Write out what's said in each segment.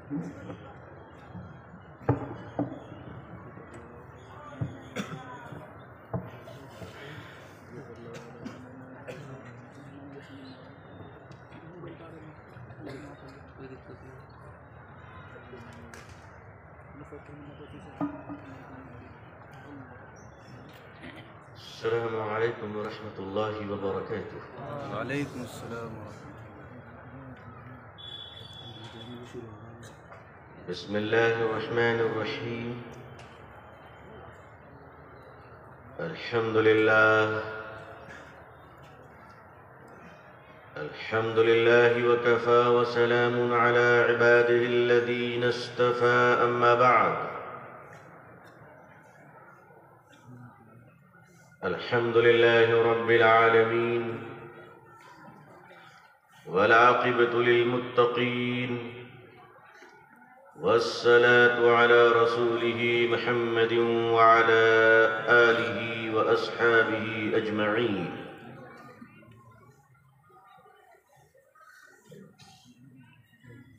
अस्सलामु अलैकुम व रहमतुल्लाहि व बरकातुहू। वालेकुम अस्सलाम। बिस्मिल्लाहिर रहमानिर रहीम। अल्हम्दुलिल्लाहि व कफ़ा व सलामुन अला इबादिहिल्लज़ीना इस्तफ़ा, अम्मा बअद। अल्हम्दुलिल्लाहि रब्बिल आलमीन वल आक़िबतु लिल मुत्तक़ीन वस्सलातु अला रसूलिही मुहम्मदिन व अला आलिही व अस्हाबिही अजमईन।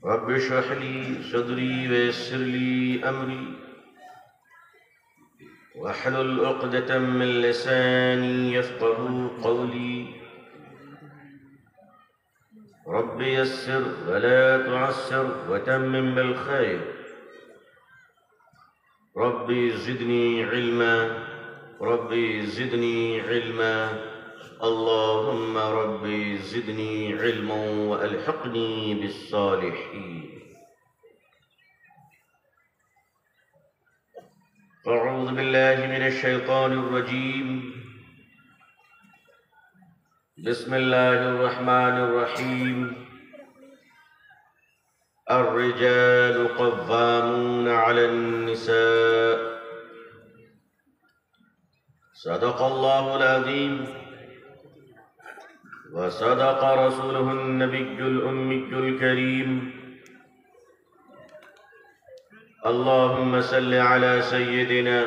रब्बि इश्रह ली सदरी व यस्सिर ली अमरी वहलुल उक़दतम मिन लिसानी यफ़क़हू क़ौली। रब्बि यस्सिर व ला तुअस्सिर व तम्मिम बिल खैर। रब्बि ज़िदनी इल्मा, रब्बि ज़िदनी इल्मा, अल्लाहुम्मा रब्बि ज़िदनी इल्मन व अल्हिक़नी बिस्सालिहीन। अऊज़ु बिल्लाहि मिनश शैतानिर रजीम। बिस्मिल्लाहिर रहमानिर रहीम। अर्रिजालु क़व्वामूना अलन निसा। सदक़ल्लाहुल अज़ीम व सदक़ रसूलुहुन नबियुल उम्मियुल करीम। अल्लाहुम्मा सल्लि अला सय्यिदिना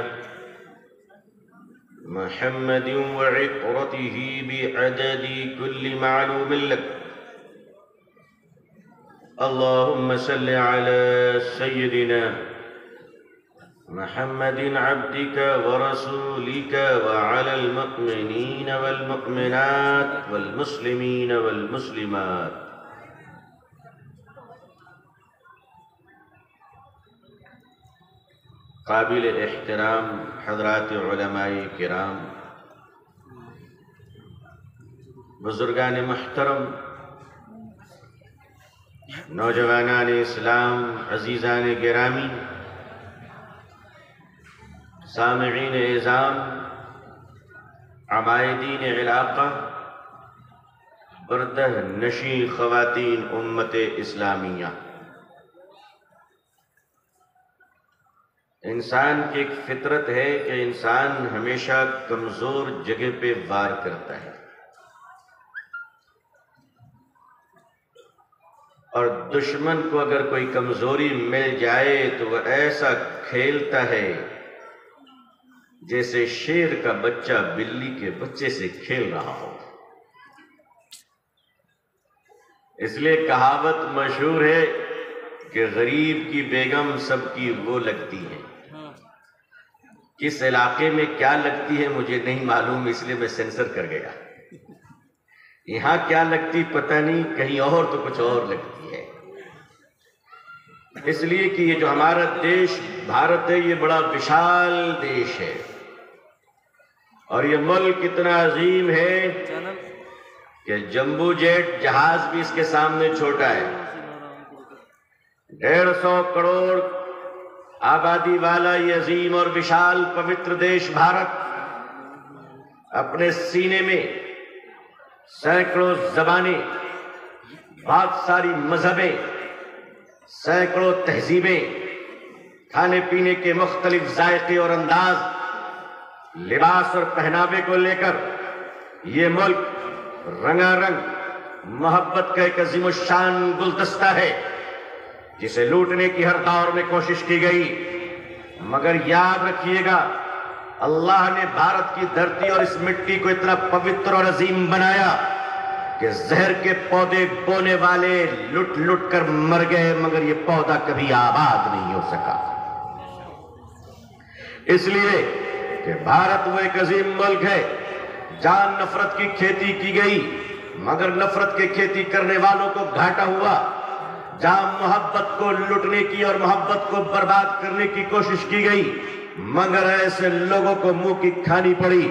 मुहम्मदिन व इत्रतिही बिअददि कुल्लि मालूमिन लक। अल्लाहुम्मा सल्लि अला सय्यिदिना मुहम्मदिन अब्दिका व रसूलिका व अलल मुअ्मिनीन वल मुअ्मिनात वल मुस्लिमीन वल मुस्लिमात। काबिल एहतराम हज़रात उलमाए किराम, बुजुर्गान मुहतरम, नौजवानान इस्लाम, अजीज़ान गिरामी, सामिईन इज़ाम, अबाइदीन इलाक़ा, बरदह नशी ख़वातीन उम्मत इस्लामिया। इंसान की एक फितरत है कि इंसान हमेशा कमज़ोर जगह पे वार करता है और दुश्मन को अगर कोई कमज़ोरी मिल जाए तो वह ऐसा खेलता है जैसे शेर का बच्चा बिल्ली के बच्चे से खेल रहा हो। इसलिए कहावत मशहूर है कि गरीब की बेगम सबकी वो लगती है। किस इलाके में क्या लगती है मुझे नहीं मालूम, इसलिए मैं सेंसर कर गया। यहां क्या लगती पता नहीं, कहीं और तो कुछ और लगती है। इसलिए कि ये जो हमारा देश भारत है, ये बड़ा विशाल देश है और ये मुल्क इतना अजीम है कि जंबू जेट जहाज भी इसके सामने छोटा है। 150 करोड़ आबादी वाला ये अजीम और विशाल पवित्र देश भारत अपने सीने में सैकड़ों ज़बानें, बहुत सारी मजहबें, सैकड़ों तहजीबें, खाने पीने के मुख्तलिफ जायके और अंदाज, लिबास और पहनावे को लेकर ये मुल्क रंगारंग मोहब्बत का एक अजीमुशान गुलदस्ता है जिसे लूटने की हर दौर में कोशिश की गई। मगर याद रखिएगा, अल्लाह ने भारत की धरती और इस मिट्टी को इतना पवित्र और अजीम बनाया कि जहर के पौधे बोने वाले लुट लुट कर मर गए, मगर ये पौधा कभी आबाद नहीं हो सका। इसलिए कि भारत वो एक अजीम मुल्क है जहां नफरत की खेती की गई, मगर नफरत की खेती करने वालों को घाटा हुआ। जहां मोहब्बत को लुटने की और मोहब्बत को बर्बाद करने की कोशिश की गई, मगर ऐसे लोगों को मुंह की खानी पड़ी।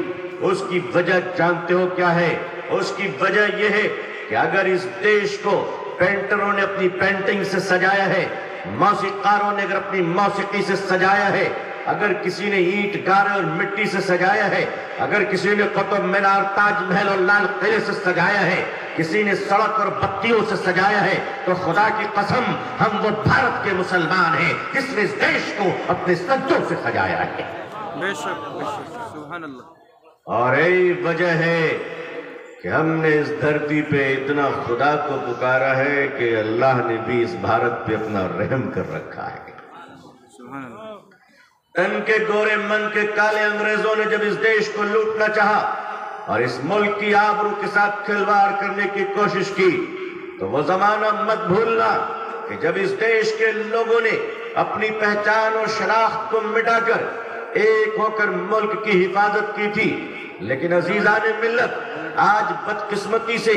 उसकी वजह जानते हो क्या है? उसकी वजह यह है कि अगर इस देश को पेंटरों ने अपनी पेंटिंग से सजाया है, मौसीकारों ने अगर अपनी मौसीकी से सजाया है, अगर किसी ने ईंट गारे और मिट्टी से सजाया है, अगर किसी ने कुतुब मीनार, ताजमहल और लाल किले से सजाया है, किसी ने सड़क और बत्तियों से सजाया है, तो खुदा की कसम हम वो भारत के मुसलमान हैं जिसने इस देश को अपने सज्जों से सजाया है। बेशक बेशक, सुभान अल्लाह। और यही वजह है कि हमने इस धरती पे इतना खुदा को पुकारा है कि अल्लाह ने भी इस भारत पे अपना रहम कर रखा है। सुभान अल्लाह। तन के गोरे मन के काले अंग्रेजों ने जब इस देश को लूटना चाहा और इस मुल्क की आबरू के साथ खिलवाड़ करने की कोशिश की, तो वो जमाना मत भूलना कि जब इस देश के लोगों ने अपनी पहचान और शनाख्त को मिटाकर एक होकर मुल्क की हिफाजत की थी। लेकिन अजीजान मिल्लत, आज बदकिस्मती से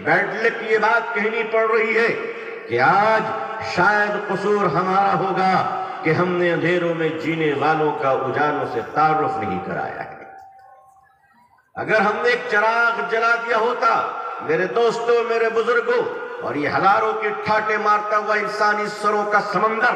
बैड लक ये बात कहनी पड़ रही है कि आज शायद कसूर हमारा होगा कि हमने अंधेरों में जीने वालों का उजालों से तारुफ नहीं कराया है। अगर हमने एक चिराग जला दिया होता, मेरे दोस्तों, मेरे बुजुर्गों, और ये हजारों के ठाटे मारता हुआ इंसानी सरों का समंदर,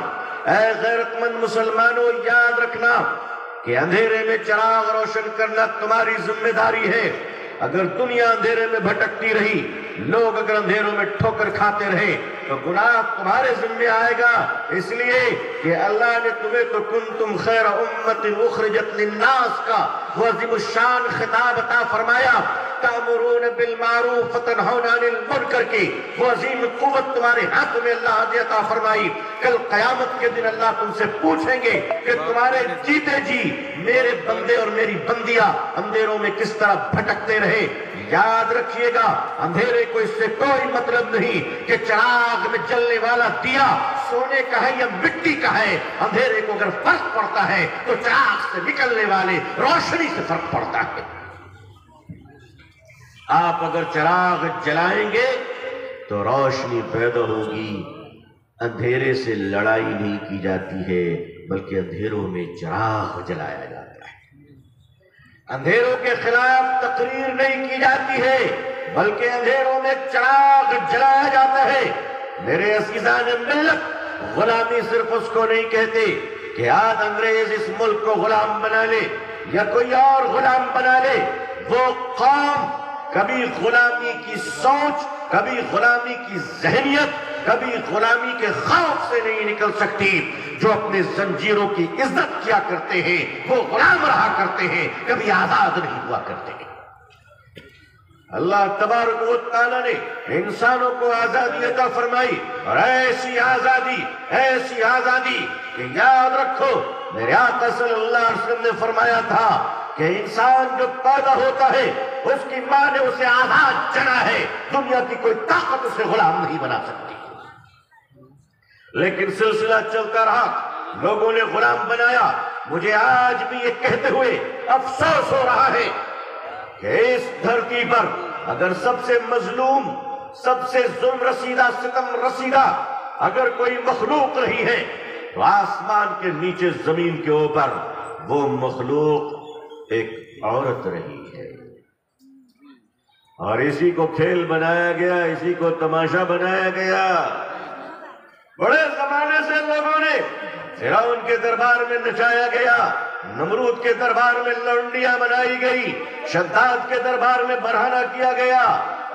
ऐ गैरतमंद मुसलमानों, याद रखना कि अंधेरे में चिराग रोशन करना तुम्हारी जिम्मेदारी है। अगर दुनिया अंधेरे में भटकती रही, लोग अगर अंधेरों में ठोकर खाते रहे, तो गुनाह तुम्हारे जिम्मे आएगा। इसलिए कि अल्लाह ने तुम्हें तो कुंतुम खैर उम्मतिन उखरिजत लिन्नास का वो अज़ीमुश्शान खिताब अता फरमाया, तामुरून बिल मारूफ व तनहौना अनिल मुनकर की वो अजीम कुव्वत तुम्हारे हाथ में अल्लाह ने अता फरमाई। कल क़यामत के दिन अल्लाह तुमसे पूछेंगे कि तुम्हारे जीते जी मेरे बंदे और मेरी बंदियां अंधेरों में किस तरह भटकते रहे। याद रखिएगा, अंधेरे को इससे कोई मतलब नहीं कि चिराग में जलने वाला दिया सोने का है या मिट्टी का है। अंधेरे को अगर फर्क पड़ता है तो चिराग से निकलने वाले रोशनी से फर्क पड़ता है। आप अगर चिराग जलाएंगे तो रोशनी पैदा होगी। अंधेरे से लड़ाई नहीं की जाती है, बल्कि अंधेरों में चिराग जलाया जाता है। अंधेरों के खिलाफ तकरीर नहीं की जाती है, बल्कि अंधेरों में चिराग जलाया जाता है। मेरे अज़ीज़ान मिल्लत, गुलामी सिर्फ उसको नहीं कहते कि आज अंग्रेज इस मुल्क को गुलाम बना ले या कोई और गुलाम बना ले। वो कौम कभी गुलामी की सोच, कभी गुलामी की जहनियत, कभी गुलामी के खौफ से नहीं निकल सकती। जो अपने जंजीरों की इज्जत किया करते हैं वो गुलाम रहा करते हैं, कभी आजाद नहीं हुआ करते हैं। अल्लाह तबारक व तआला ने इंसानों को आजादी अता फरमाई, और ऐसी आजादी कि याद रखो, मेरे आका सल्लल्लाहु अलैहि वसल्लम ने फरमाया था कि इंसान जो पैदा होता है उसकी मां ने उसे आजाद जना है। दुनिया की कोई ताकत उसे गुलाम नहीं बना सकती। लेकिन सिलसिला चलता रहा, लोगों ने गुलाम बनाया। मुझे आज भी ये कहते हुए अफसोस हो रहा है कि इस धरती पर अगर सबसे मजलूम, सबसे जुल्म रसीदा, सितम रसीदा अगर कोई मखलूक रही है तो आसमान के नीचे जमीन के ऊपर वो मखलूक एक औरत रही है। और इसी को खेल बनाया गया, इसी को तमाशा बनाया गया। बड़े जमाने से लोगों ने फिरौन के दरबार में नचाया गया, नमरूद के दरबार में लौंडियां बनाई गई, शद्दाद के दरबार में बरहाना किया गया।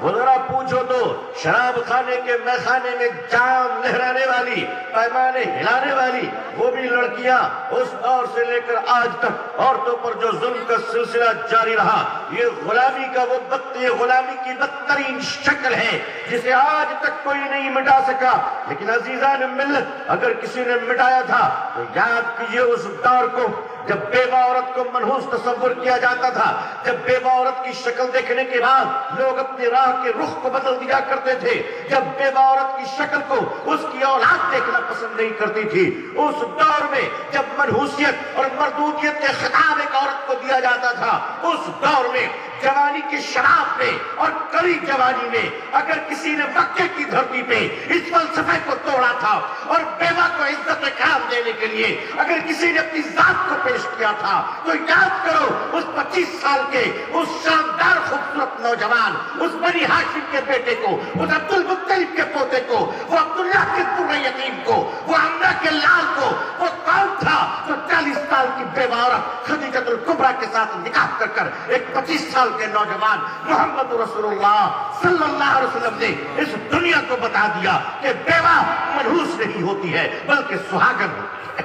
वो जरा पूछो तो शराब खाने के मैखाने में जाम लहराने वाली, पैमाने हिलाने वाली वो भी लड़कियां उस दौर से लेकर आज तक औरतों पर जो जुल्म का सिलसिला जारी रहा, ये गुलामी का वो वक्त, ये गुलामी की बदतरीन शक्ल है जिसे आज तक कोई नहीं मिटा सका। लेकिन अजीजान मिल्लत, अगर किसी ने मिटाया था तो याद कीजिए उस दौर को जब बेवा औरत को मनहूस तस्वर किया जाता था, जब बेवा औरत की शक्ल देखने के बाद लोग अपनी राह के रुख को बदल दिया करते थे, जब बेवा औरत की शक्ल को उसकी औलाद देखना पसंद नहीं करती थी, उस दौर में जब मनहूसियत और मर्दूदियत के खिताब एक औरत को दिया जाता था, उस दौर में जवानी की शराब में और कड़ी जवानी में अगर किसी ने मक्के की धरती पे इस फलसफे को तोड़ा था और बेवा को इज्जत इकराम देने के लिए अगर किसी ने अपनी जात को पेश किया था, तो याद करो उस 25 साल के उस शानदार खूबसूरत नौजवान, उस बनी हाशिम के बेटे को, उस अब्दुल मुत्तलिब के पोते को, वो अब्दुल्लाह के तुर्रे यतीम को, वो अम्मा के लाल को, वो कौन था जो 40 साल की बेवा औरत खदीजतुल कुबरा के साथ निकाह कर एक 25 साल के नौजवान मोहम्मद रसूलुल्लाह सल्लल्लाहु अलैहि वसल्लम ने इस दुनिया को बता दिया कि बेवा मनहूस नहीं होती है बल्कि सुहागन होती है।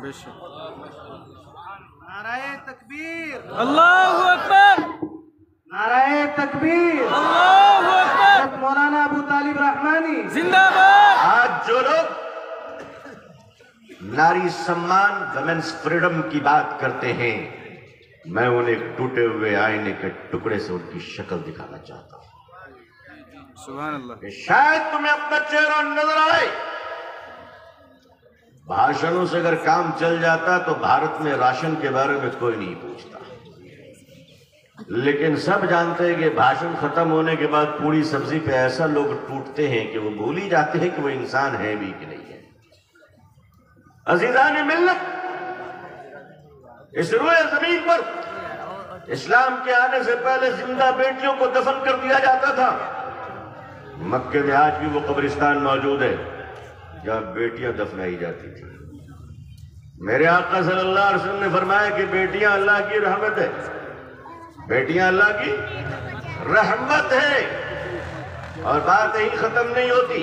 बेशक। नाराए तकबीर, अल्लाहु अकबर, नाराए तकबीर, अल्लाहु अकबर, मौलाना अबू तालिब रहमानी जिंदाबाद। आज जो लोग नारी सम्मान, वुमेन्स फ्रीडम की बात करते हैं, मैं उन्हें टूटे हुए आईने के टुकड़े से उनकी शक्ल दिखाना चाहता हूं। सुभान अल्लाह। कि शायद तुम्हें अपना चेहरा नजर आए। भाषणों से अगर काम चल जाता तो भारत में राशन के बारे में कोई नहीं पूछता, लेकिन सब जानते हैं कि भाषण खत्म होने के बाद पूरी सब्जी पे ऐसा लोग टूटते हैं कि वो भूल ही जाते हैं कि वो इंसान है भी कि नहीं है। अजीजान मिल्लत, इस रुए जमीन पर इस्लाम के आने से पहले जिंदा बेटियों को दफन कर दिया जाता था। मक्के में आज भी वो कब्रिस्तान मौजूद है जहां बेटियां दफनाई जाती थी। मेरे आका सल्लल्लाहु अलैहि वसल्लम ने फरमाया कि बेटियां अल्लाह की रहमत है, बेटियां अल्लाह की रहमत है। और बात यही खत्म नहीं होती,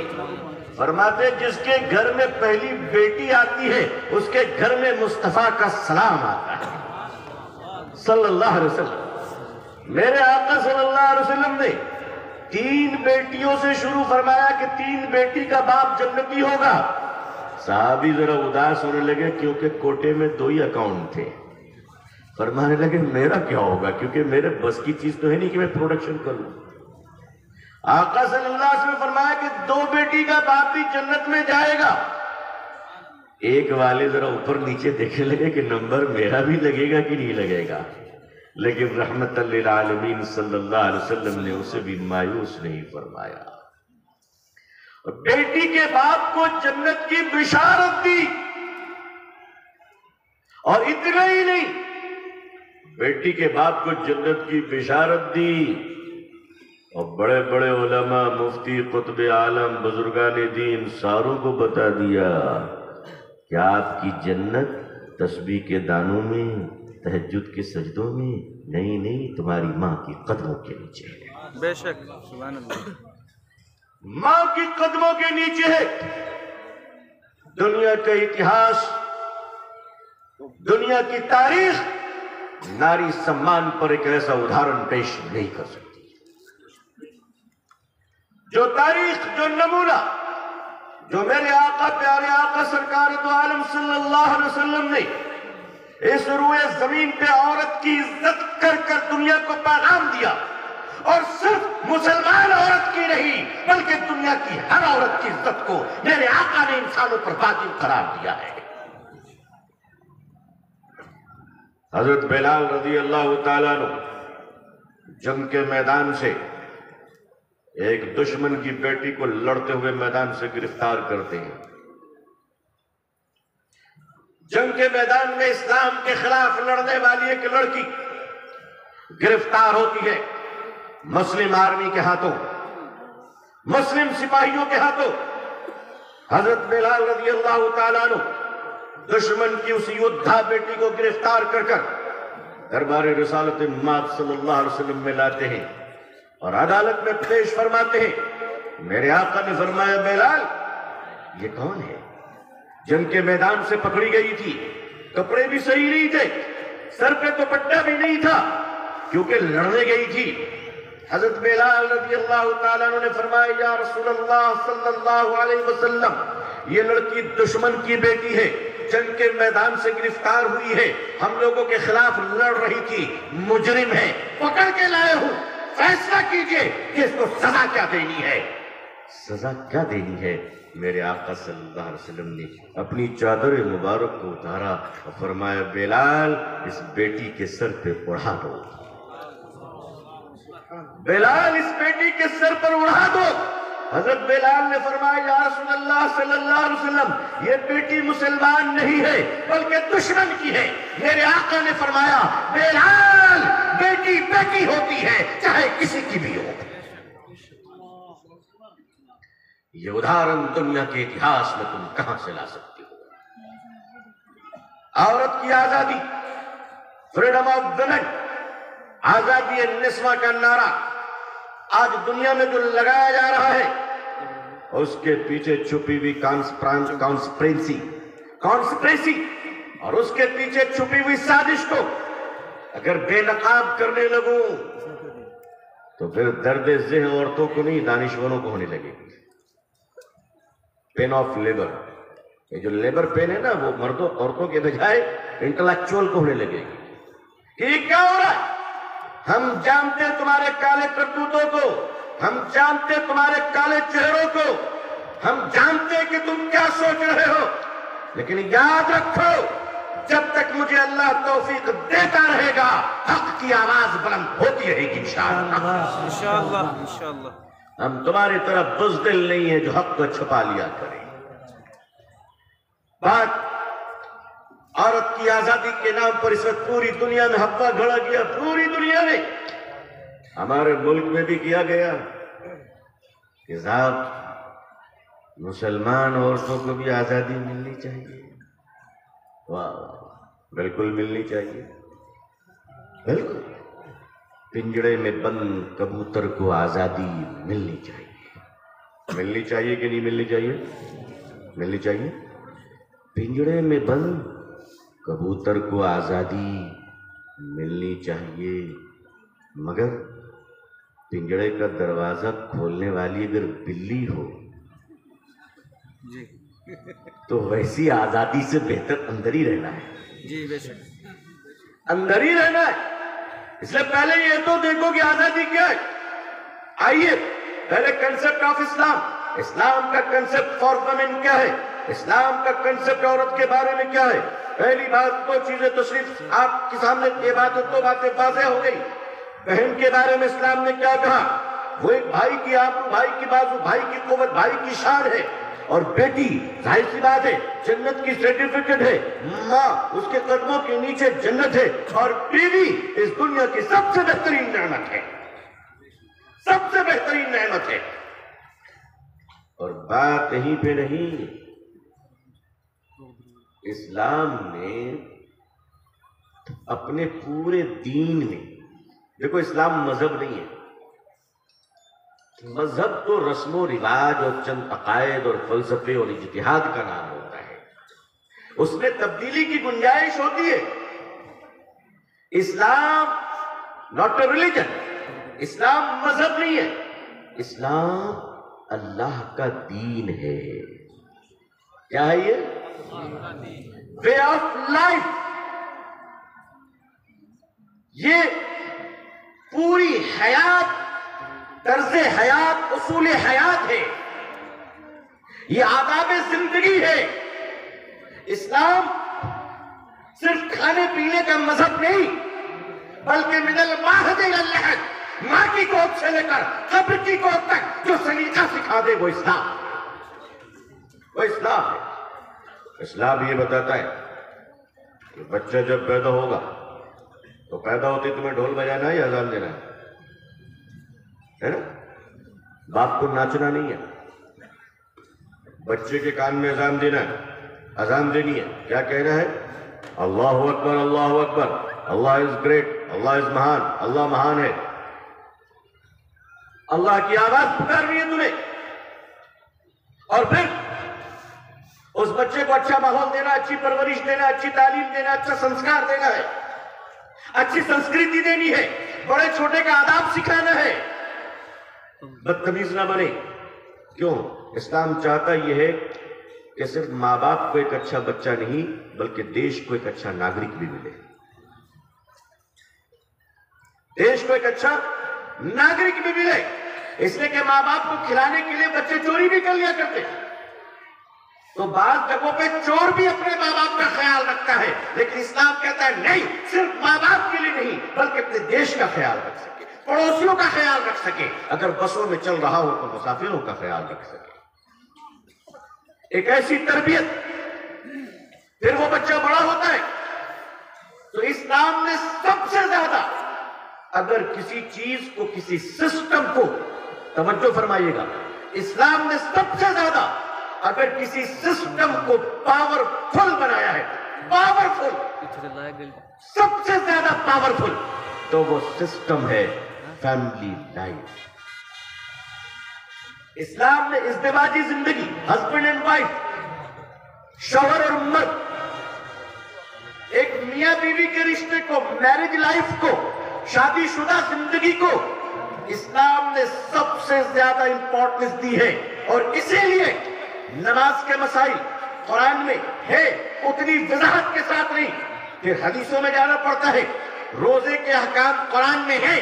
फरमाते जिसके घर में पहली बेटी आती है उसके घर में मुस्तफा का सलाम आता है सल्लल्लाहु अलैहि वसल्लम। मेरे आका सल्लल्लाहु अलैहि वसल्लम ने 3 बेटियों से शुरू फरमाया कि 3 बेटी का बाप जन्नती होगा। साहबी जरा उदास होने लगे क्योंकि कोटे में 2 ही अकाउंट थे। फरमाने लगे मेरा क्या होगा, क्योंकि मेरे बस की चीज तो है नहीं कि मैं प्रोडक्शन करूं। आका सल्लल्लाहु अलैहि वसल्लम फरमाया कि 2 बेटी का बाप भी जन्नत में जाएगा। एक वाले जरा ऊपर नीचे देखने लगे कि नंबर मेरा भी लगेगा कि नहीं लगेगा, लेकिन रहमतल लिल आलमीन सल्लल्लाहु अलैहि वसल्लम ने उसे भी मायूस नहीं फरमाया। बेटी के बाप को जन्नत की बिशारत दी, और इतना ही नहीं, बेटी के बाप को जन्नत की बिशारत दी और बड़े बड़े उलमा, मुफ्ती, कुतुब आलम, बुजुर्गान दीन सारों को बता दिया कि आपकी जन्नत तस्बीह के दानों में, तहज्जुद के सजदों में नहीं, तुम्हारी माँ की कदमों के नीचे है। बेशक। सुभान अल्लाह। माँ की कदमों के नीचे है। दुनिया का इतिहास, दुनिया की तारीख नारी सम्मान पर एक ऐसा उदाहरण पेश नहीं कर सकती। जो तारीख, जो नमूना, जो मेरे आका प्यारे आका सरकार दो आलम सल्लल्लाहु अलैहि वसल्लम ने इस रुए जमीन पे औरत की इज्जत कर कर दुनिया को पैगाम दिया, और सिर्फ मुसलमान औरत की नहीं बल्कि दुनिया की हर औरत की इज्जत को मेरे आका ने इंसानों पर वाजिब करार दिया है। हजरत बिलाल रजी अल्लाह तआला अन्हु जंग के मैदान से एक दुश्मन की बेटी को लड़ते हुए मैदान से गिरफ्तार करते हैं। जंग के मैदान में इस्लाम के खिलाफ लड़ने वाली एक लड़की गिरफ्तार होती है मुस्लिम आर्मी के हाथों, मुस्लिम सिपाहियों के हाथों। हजरत बिलाल रजी अल्लाह तआला अन्हु दुश्मन की उस योद्धा बेटी को गिरफ्तार कर दरबार रिसालत माद सल्लल्लाहु अलैहि वसल्लम में लाते हैं और अदालत में पेश फरमाते हैं। मेरे आका ने फरमाया बिलाल ये कौन है? जंग के मैदान से पकड़ी गई थी, कपड़े भी सही नहीं थे, सर पे दुपट्टा भी नहीं था, क्योंकि लड़ने गई थी। हजरत बिलाल रज़ी अल्लाह ताला अन्हु ने फरमाया, या रसूल अल्लाह सल्लल्लाहु अलैहि वसल्लम, ये लड़की दुश्मन की बेटी है, जंग के मैदान से गिरफ्तार हुई है, हम लोगों के खिलाफ लड़ रही थी, मुजरिम है, पकड़ के लाए हूं, फैसला कीजिए कि इसको सजा क्या देनी है। सजा क्या देनी है? मेरे आका सल्लल्लाहु अलैहि वसल्लम ने अपनी चादर मुबारक को उतारा और फरमाया, बिलाल इस बेटी के सर पे उड़ा दो, बिलाल इस बेटी के सर पर उड़ा दो। हजरत बिलाल ने फरमाया, या रसूलल्लाह सल्लल्लाहु अलैहि वसल्लम, ये बेटी मुसलमान नहीं है बल्कि दुश्मन की है। मेरे आका ने फरमाया, बिलाल बेटी बेटी होती है, चाहे किसी की भी हो। ये उदाहरण दुनिया के इतिहास में तुम कहां से ला सकते हो? औरत की आजादी, फ्रीडम ऑफ वुमेन, आजादी निस्वा का नारा आज दुनिया में जो लगाया जा रहा है, उसके पीछे छुपी हुई कॉन्स्पिरेसी और उसके पीछे छुपी हुई साजिश को अगर बेनकाब करने लगूं तो फिर दर्द ज़ेहन औरतों को नहीं, दानिशवरों को होने लगेगी। पेन ऑफ लेबर, ये जो लेबर पेन है ना, वो मर्दों औरतों के बजाय इंटेलेक्चुअल को होने लगेगी कि ये क्या हो रहा है। हम जानते तुम्हारे काले करतूतों को, हम जानते तुम्हारे काले चेहरों को, हम जानते कि तुम क्या सोच रहे हो, लेकिन याद रखो, जब तक मुझे अल्लाह तौफीक देता रहेगा, हक की आवाज बुलंद होती रहेगी इंशाअल्लाह। इंशाअल्लाह इंशाअल्लाह। हम तुम्हारी तरफ बुज़दिल नहीं है जो हक को छुपा लिया करें। बात औरत की आजादी के नाम पर इस वक्त पूरी दुनिया में हब्बा गड़ा गया, पूरी दुनिया में, हमारे मुल्क में भी किया गया कि साहब मुसलमान औरतों को भी आजादी मिलनी चाहिए। वाह, बिल्कुल मिलनी चाहिए, बिल्कुल। पिंजड़े में बंद कबूतर को आजादी मिलनी चाहिए। मिलनी चाहिए कि नहीं मिलनी चाहिए? मिलनी चाहिए। पिंजड़े में बंद कबूतर को आजादी मिलनी चाहिए, मगर पिंजड़े का दरवाजा खोलने वाली अगर बिल्ली हो जी तो वैसी आजादी से बेहतर अंदर ही रहना है। जी बेशक, अंदर ही रहना है। इसलिए पहले ये तो देखो कि आजादी क्या है। आइए पहले कंसेप्ट ऑफ इस्लाम, इस्लाम का कंसेप्ट फॉर वुमेन क्या है, इस्लाम का कंसेप्ट औरत के बारे में क्या है। पहली बात, दो चीजें तो सिर्फ आपके सामने ये बात, दो बातें वाज़ेह हो गई। बहन के बारे में इस्लाम ने क्या कहा? वो एक भाई की आबरू, भाई की बाजू, भाई की कुव्वत, भाई की शान है। और बेटी, जाहिर सी बात है, जन्नत की सर्टिफिकेट है, माँ उसके कदमों के नीचे जन्नत है। और बीवी इस दुनिया की सबसे बेहतरीन नेमत है, सबसे बेहतरीन नेमत है। और बात यहीं पे नहीं, इस्लाम ने अपने पूरे दीन में, देखो इस्लाम मजहब नहीं है, मजहब तो रस्मो रिवाज और चंद अकायद और फलसफे और इज्तिहाद का नाम होता है, उसमें तब्दीली की गुंजाइश होती है। इस्लाम नॉट अ रिलीजन, इस्लाम मजहब नहीं है, इस्लाम अल्लाह का दीन है। क्या है ये? Way of life. ये पूरी हयात, तर्ज़े हयात, उसूल हयात है, ये आदाब जिंदगी है। इस्लाम सिर्फ खाने पीने का मजहब नहीं, बल्कि मिनल माहद इलल लहद, माँ की गोद से लेकर कब्र की गोद तक जो सलीका सिखा दे वो इस्लाम, वो इस्लाम है। इस्लाम ये बताता है कि बच्चा जब पैदा होगा तो पैदा होते तुम्हें ढोल बजाना है या अजान देना है ना? बाप को नाचना नहीं है, बच्चे के कान में अजान देना है, अजान देनी है। क्या कहना है? अल्लाह अकबर, अल्लाह अकबर, अल्लाह इज ग्रेट, अल्लाह इज महान, अल्लाह महान है। अल्लाह की आवाज पुकारनी है तुम्हें। और फिर उस बच्चे को अच्छा माहौल देना, अच्छी परवरिश देना, अच्छी तालीम देना, अच्छा संस्कार देना है, अच्छी संस्कृति देनी है, बड़े छोटे का आदाब सिखाना है, बदतमीज ना बने। क्यों? इस्लाम चाहता यह है कि सिर्फ माँ बाप को एक अच्छा बच्चा नहीं बल्कि देश को एक अच्छा नागरिक भी मिले, देश को एक अच्छा नागरिक भी मिले। इसलिए कि माँ बाप को खिलाने के लिए बच्चे चोरी भी कर लिया करते, तो बात जगहों पे चोर भी अपने माँ बाप का ख्याल रखता है, लेकिन इस्लाम कहता है नहीं, सिर्फ माँ बाप के लिए नहीं बल्कि अपने देश का ख्याल रख सके, पड़ोसियों का ख्याल रख सके, अगर बसों में चल रहा हो तो मुसाफिरों का ख्याल रख सके। एक ऐसी तरबियत, फिर वो बच्चा बड़ा होता है तो इस्लाम ने सबसे ज्यादा, अगर किसी चीज को, किसी सिस्टम को, तवज्जो फरमाइएगा, इस्लाम ने सबसे ज्यादा अगर किसी सिस्टम को पावरफुल बनाया है, पावरफुल, सबसे ज्यादा पावरफुल, तो वो सिस्टम है फैमिली लाइफ। इस्लाम ने इज़्दिवाजी जिंदगी, हस्बैंड एंड वाइफ, शौहर और मर्द, एक मियां बीवी के रिश्ते को, मैरिज लाइफ को, शादीशुदा जिंदगी को इस्लाम ने सबसे ज्यादा इंपॉर्टेंस दी है। और इसीलिए नमाज के मसाइल कुरान में है, उतनी वजाहत के साथ नहीं, फिर हदीसों में जाना पड़ता है। रोजे के अहकाम कुरान में है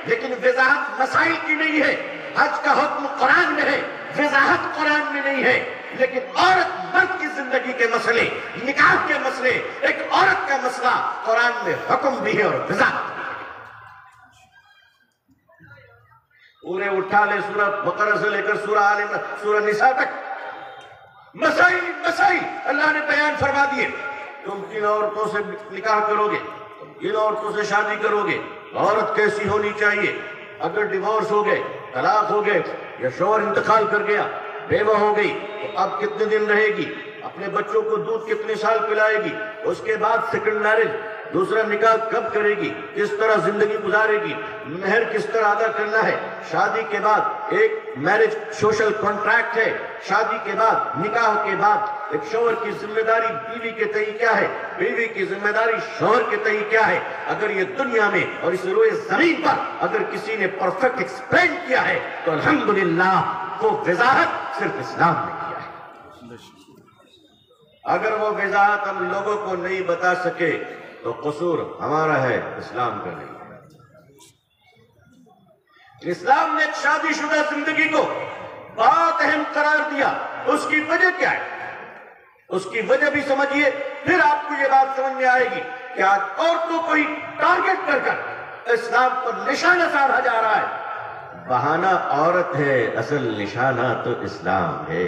लेकिन वजाहत मसाइल की नहीं है। हज का हुक्म कुरान में है, वजाहत कुरान में नहीं है। लेकिन औरत मर्द की जिंदगी के मसले, निकाह के मसले, एक औरत का मसला कुरान में हुक्म भी है और वजाहत। पूरे उठा ले सूरह बकरा से लेकर सूरह आल इमरान, सूरह निसा तक मसाइल मसाइल अल्लाह ने बयान फरमा दिए। तुम किन औरतों से निकाह करोगे, किन औरतों से शादी करोगे, औरत कैसी होनी चाहिए, अगर डिवोर्स हो गए, तलाक हो गए या शौहर इंतकाल कर गया, बेवा हो गई, तो अब कितने दिन रहेगी, अपने बच्चों को दूध कितने साल पिलाएगी, उसके बाद सेकंड मैरिज, दूसरा निकाह कब करेगी, किस तरह जिंदगी गुजारेगी, मेहर किस तरह अदा करना है, शादी के बाद एक मैरिज सोशल कॉन्ट्रैक्ट है, शादी के बाद, निकाह के बाद एक शौहर की जिम्मेदारी बीवी के तई क्या है, बीवी की जिम्मेदारी शौहर के तई क्या है। अगर ये दुनिया में और इस रोए जमीन पर अगर किसी ने परफेक्ट एक्सप्लेन किया है तो अल्हम्दुलिल्लाह वो वजाहत सिर्फ इस्लाम ने किया है। अगर वो वजाहत हम लोगों को नहीं बता सके तो कसूर हमारा है, इस्लाम का नहीं। इस्लाम ने शादीशुदा जिंदगी को बहुत अहम करार दिया। उसकी वजह क्या है, उसकी वजह भी समझिए, फिर आपको ये बात समझ में आएगी कि आज औरतों को ही टारगेट कर इस्लाम पर निशाना साधा जा रहा है। बहाना औरत है, असल निशाना तो इस्लाम है।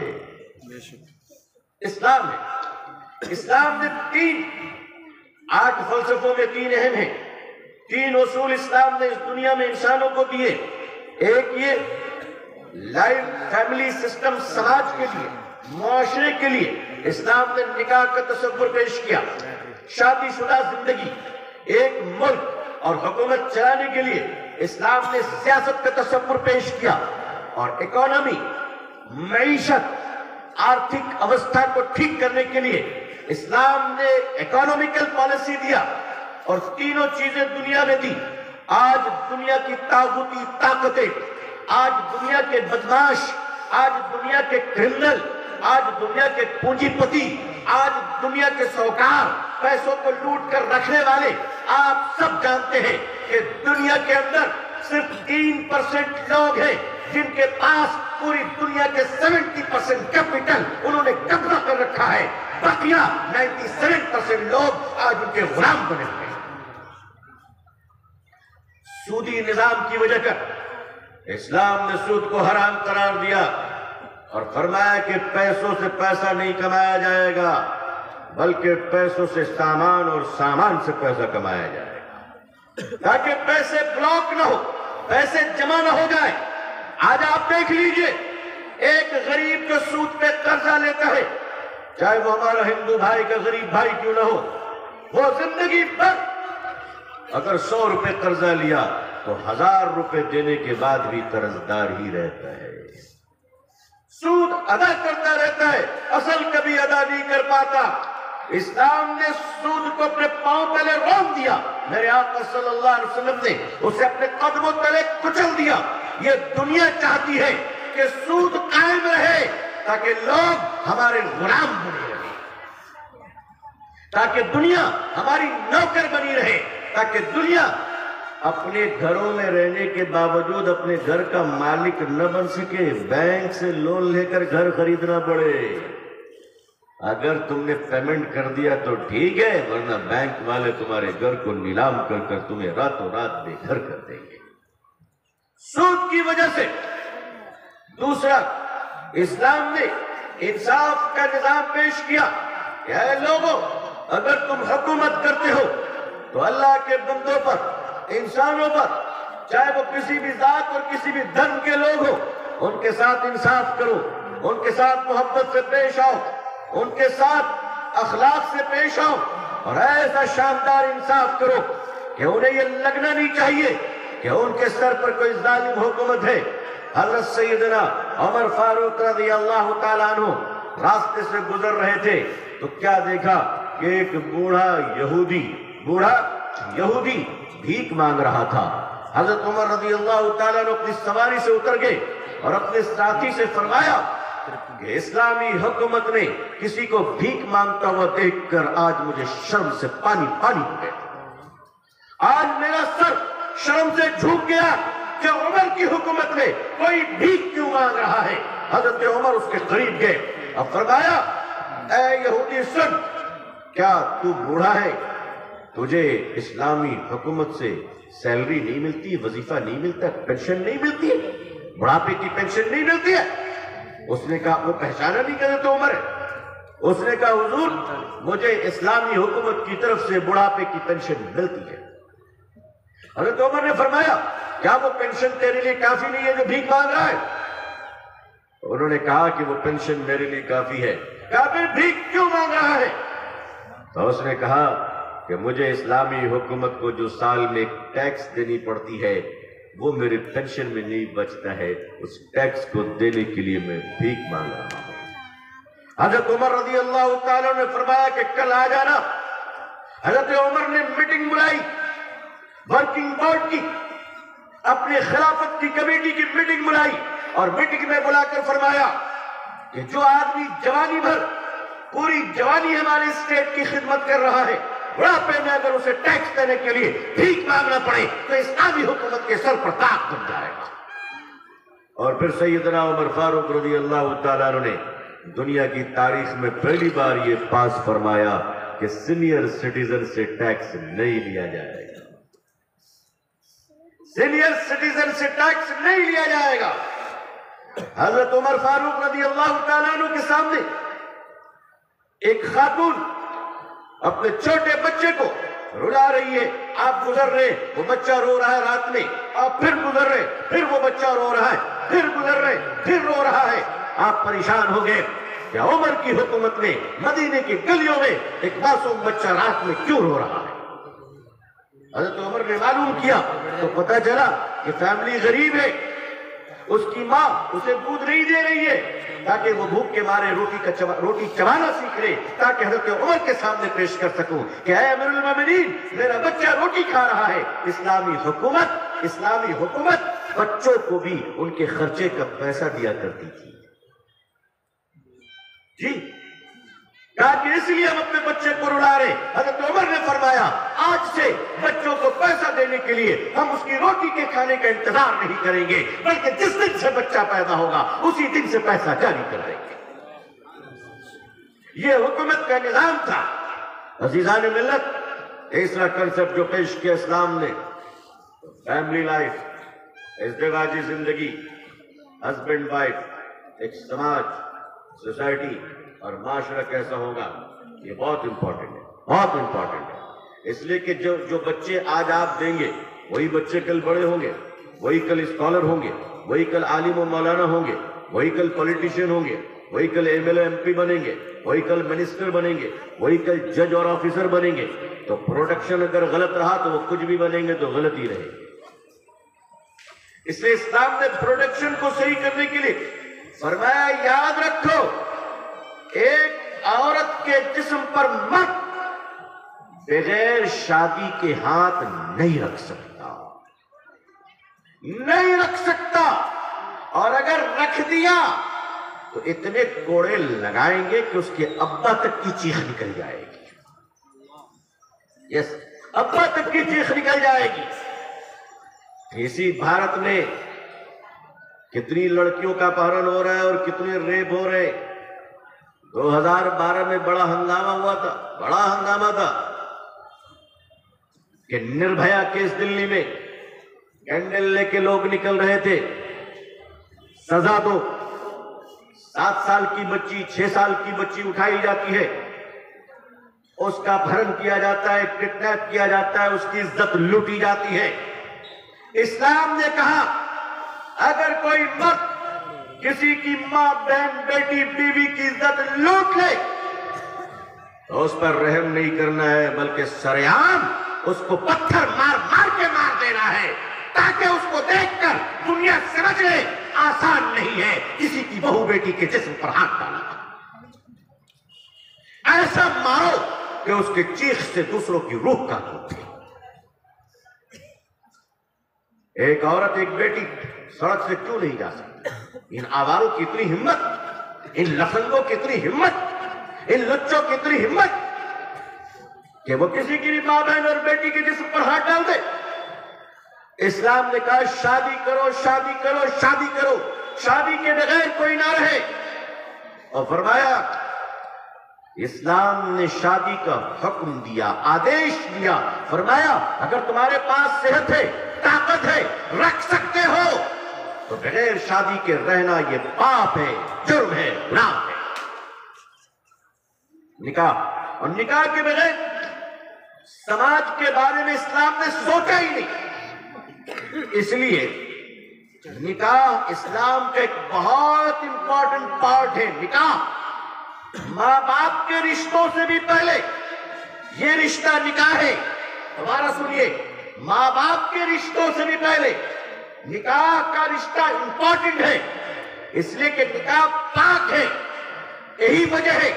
इस्लाम है, इस्लाम ने 8 फलसफों में 3 अहम हैं। 3 उसूल इस्लाम ने इस दुनिया में इंसानों को दिए। एक ये लाइफ फैमिली सिस्टम, समाज के लिए, मुआशरे के लिए इस्लाम ने निकाह का तसव्वुर पेश किया। शादीशुदा जिंदगी, एक मुल्क और हुकूमत चलाने के लिए इस्लाम ने सियासत का तसव्वुर पेश किया। और इकोनॉमी, मईशत, आर्थिक अवस्था को ठीक करने के लिए इस्लाम ने इकोनॉमिकल पॉलिसी दिया। और तीनों चीजें दुनिया में दी। आज दुनिया की तागुती ताकतें, आज दुनिया के बदमाश, आज दुनिया के क्रिमिनल, आज दुनिया के पूंजीपति, आज दुनिया के साहूकार, पैसों को लूट कर रखने वाले, आप सब जानते हैं कि दुनिया के अंदर सिर्फ 3% लोग हैं जिनके पास पूरी दुनिया के 70% कैपिटल उन्होंने कब्जा कर रखा है। बाकियां 97% लोग आज उनके गुलाम बने हुए हैं। सूदी निजाम की वजह कर इस्लाम ने सूद को हराम करार दिया और फरमाया कि पैसों से पैसा नहीं कमाया जाएगा बल्कि पैसों से सामान और सामान से पैसा कमाया जाएगा, ताकि पैसे ब्लॉक ना हो, पैसे जमा ना हो जाए। आज आप देख लीजिए, एक गरीब जो सूद पे कर्जा लेता है, चाहे वो हमारा हिंदू भाई का गरीब भाई क्यों ना हो, वो जिंदगी भर अगर 100 रुपए कर्जा लिया तो 1000 रुपए देने के बाद भी कर्जदार ही रहता है। सूद अदा करता रहता है, असल कभी अदा नहीं कर पाता। इस्लाम ने सूद को अपने पांव तले रोक दिया। मेरे आका सल्लल्लाहु अलैहि वसल्लम ने उसे अपने कदमों तले कुचल दिया। ये दुनिया चाहती है कि सूद कायम रहे ताकि लोग हमारे गुलाम बने रहे, ताकि दुनिया हमारी नौकर बनी रहे, ताकि दुनिया अपने घरों में रहने के बावजूद अपने घर का मालिक न बन सके, बैंक से लोन लेकर घर खरीदना पड़े। अगर तुमने पेमेंट कर दिया तो ठीक है, वरना बैंक वाले तुम्हारे घर को नीलाम कर कर तुम्हें रातों रात बेघर कर देंगे सूद की वजह से। दूसरा, इस्लाम ने इंसाफ का निजाम पेश किया। क्या है लोगों, अगर तुम हुकूमत करते हो तो अल्लाह के बंदों पर, इंसानों पर, चाहे वो किसी भी जात और किसी भी धर्म के लोग हो, उनके साथ इंसाफ करो, उनके साथ मोहब्बत से पेश आओ, उनके साथ अखलाक से पेश आओ और ऐसा शानदार इंसाफ करो कि उन्हें यह लगना नहीं चाहिए कि उनके सर पर कोई जालिम हुकूमत है। हज़रत सैयदना उमर फारूक रज़ियल्लाहु ताला अन्हु रास्ते से गुजर रहे थे तो क्या देखा कि एक बूढ़ा यहूदी भीख मांग रहा था। हज़रत उमर रज़ियल्लाहु ताला अन्हु अपनी सवारी से उतर गए और अपने साथी से फरमाया कि इस्लामी हुकूमत ने किसी को भीख मांगता हुआ देखकर आज मुझे शर्म से पानी पानी हो गया। आज मेरा सर शर्म से झुक गया कि उमर की हुकूमत में कोई भीख क्यों मांग रहा है। हजरत उमर उसके करीब गए और फरमाया, ऐ यहूदी सुन, क्या तू बूढ़ा है? तुझे इस्लामी हुकूमत से सैलरी नहीं मिलती, वजीफा नहीं मिलता, पेंशन नहीं मिलती है, बुढ़ापे की पेंशन नहीं मिलती है? उसने कहा, वो पहचाना नहीं करे तो उमर है। उसने कहा, हुजूर मुझे इस्लामी हुकूमत की तरफ से बुढ़ापे की पेंशन मिलती है। हज़रत उमर ने फरमाया, क्या वो पेंशन तेरे लिए काफी नहीं है जो भीख मांग रहा है? उन्होंने कहा कि वो पेंशन मेरे लिए काफी है। कहा, फिर भीख क्यों मांग रहा है? तो उसने कहा कि मुझे इस्लामी हुकूमत को जो साल में टैक्स देनी पड़ती है वो मेरे पेंशन में नहीं बचता है, उस टैक्स को देने के लिए मैं भीख मांग रहा हूं। हजरत उमर रज़ियल्लाहु ताला ने फरमाया कि कल आ जाना। हजरत उमर ने मीटिंग बुलाई, वर्किंग बोर्ड की, अपने खिलाफत की कमेटी की मीटिंग बुलाई और मीटिंग में बुलाकर फरमाया कि जो आदमी जवानी भर, पूरी जवानी हमारे स्टेट की खिदमत कर रहा है, बुढ़ापे में अगर उसे टैक्स देने के लिए भीख मांगना पड़े तो इस्लामी हुकूमत के सर पर दाग बन जाएगा। और फिर सैयदना उमर फारूक रज़ियल्लाहु ताला अन्हु ने दुनिया की तारीख में पहली बार ये पास फरमाया कि सीनियर सिटीजन से टैक्स नहीं लिया जाएगा, सीनियर सिटीजन से टैक्स नहीं लिया जाएगा। हजरत उमर फारूक रज़ियल्लाहु ताला अन्हु के सामने एक खातून अपने छोटे बच्चे को रुला रही है। आप गुजर रहे, वो बच्चा रो रहा है रात में, आप फिर गुजर रहे, फिर वो बच्चा रो रहा है, फिर गुजर रहे, फिर रो रहा है। आप परेशान हो गए, क्या उमर की हुकूमत में मदीने की गलियों में एक मासूम बच्चा रात में क्यों रो रहा है? हज़रत उमर ने मालूम किया तो पता चला कि फैमिली गरीब है, उसकी माँ उसे दूध नहीं दे रही है ताकि वो भूख के मारे रोटी चबाना सीख ले, ताकि हज़रत उमर के सामने पेश कर सकूं कि ऐ अमीरुल मोमिनीन, मेरा बच्चा रोटी खा रहा है। इस्लामी हुकूमत बच्चों को भी उनके खर्चे का पैसा दिया करती थी जी। कहा कि इसलिए हम अपने बच्चे को रुला रहे। हज़रत उमर ने फरमाया, आज से बच्चों को पैसा देने के लिए हम उसकी रोटी के खाने का इंतजार नहीं करेंगे, बल्कि जिस दिन से बच्चा पैदा होगा उसी दिन से पैसा जारी कर देंगे। यह हुकूमत का निजाम था। अजीजान मिल्लत, तीसरा कंसेप्ट जो पेश किया इस्लाम ने, फैमिली लाइफ, इज़्दिवाजी जिंदगी, हस्बैंड वाइफ, एक समाज, सोसाइटी और माशरा कैसा होगा, ये बहुत इंपॉर्टेंट है, बहुत इंपॉर्टेंट है। इसलिए कि जो बच्चे आज आप देंगे वही बच्चे कल बड़े होंगे, वही कल स्कॉलर होंगे, वही कल आलिम और मौलाना होंगे, वही कल पॉलिटिशियन होंगे, वही कल एमएलए एमपी बनेंगे, वही कल मिनिस्टर बनेंगे, वही कल जज और ऑफिसर बनेंगे। तो प्रोडक्शन अगर गलत रहा तो वो कुछ भी बनेंगे तो गलत ही रहेंगे। इसलिए इस्लाम ने प्रोडक्शन को सही करने के लिए फरमाया, याद रखो, एक औरत के जिस्म पर मर्द बगैर शादी के हाथ नहीं रख सकता, नहीं रख सकता। और अगर रख दिया तो इतने कोड़े लगाएंगे कि उसके अब्बा तक की चीख निकल जाएगी। यस, अब्बा तक की चीख निकल जाएगी। इसी भारत में कितनी लड़कियों का अपहरण हो रहा है और कितने रेप हो रहे। 2012 में बड़ा हंगामा हुआ था, बड़ा हंगामा था कि निर्भया केस दिल्ली में कैंडल लेके लोग निकल रहे थे, सजा दो। 7 साल की बच्ची, 6 साल की बच्ची उठाई जाती है, उसका अपहरण किया जाता है, किडनैप किया जाता है, उसकी इज्जत लूटी जाती है। इस्लाम ने कहा अगर कोई मर्द किसी की मां, बहन, बेटी, बीवी की इज्जत लूट ले तो उस पर रहम नहीं करना है, बल्कि सरेआम उसको पत्थर मार मार के मार देना है, ताकि उसको देखकर दुनिया समझ ले आसान नहीं है किसी की बहू बेटी के जिस्म पर हाथ डालना। ऐसा मारो कि उसके चीख से दूसरों की रूह का उठे। एक औरत, एक बेटी सड़क से क्यों नहीं जा सकती? इन आवारों की इतनी हिम्मत, इन लफंगों की इतनी हिम्मत, इन लच्चों की इतनी हिम्मत कि वो किसी की भी मां, बहन और बेटी के जिस्म पर हाथ डाल दे। इस्लाम ने कहा शादी करो, शादी करो, शादी करो, शादी के बगैर कोई ना रहे। और फरमाया इस्लाम ने शादी का हुक्म दिया, आदेश दिया। फरमाया अगर तुम्हारे पास सेहत है, ताकत है, रख सकते हो तो बगैर शादी के रहना ये पाप है, जुर्म है, गुनाह है। निकाह, और निकाह के बगैर समाज के बारे में इस्लाम ने सोचा ही नहीं। इसलिए निकाह इस्लाम का एक बहुत इंपॉर्टेंट पार्ट है। निकाह मां बाप के रिश्तों से भी पहले ये रिश्ता निकाह है। दोबारा सुनिए, मां बाप के रिश्तों से भी पहले निकाह का रिश्ता इंपॉर्टेंट है, इसलिए कि निकाह पाक है। यही वजह है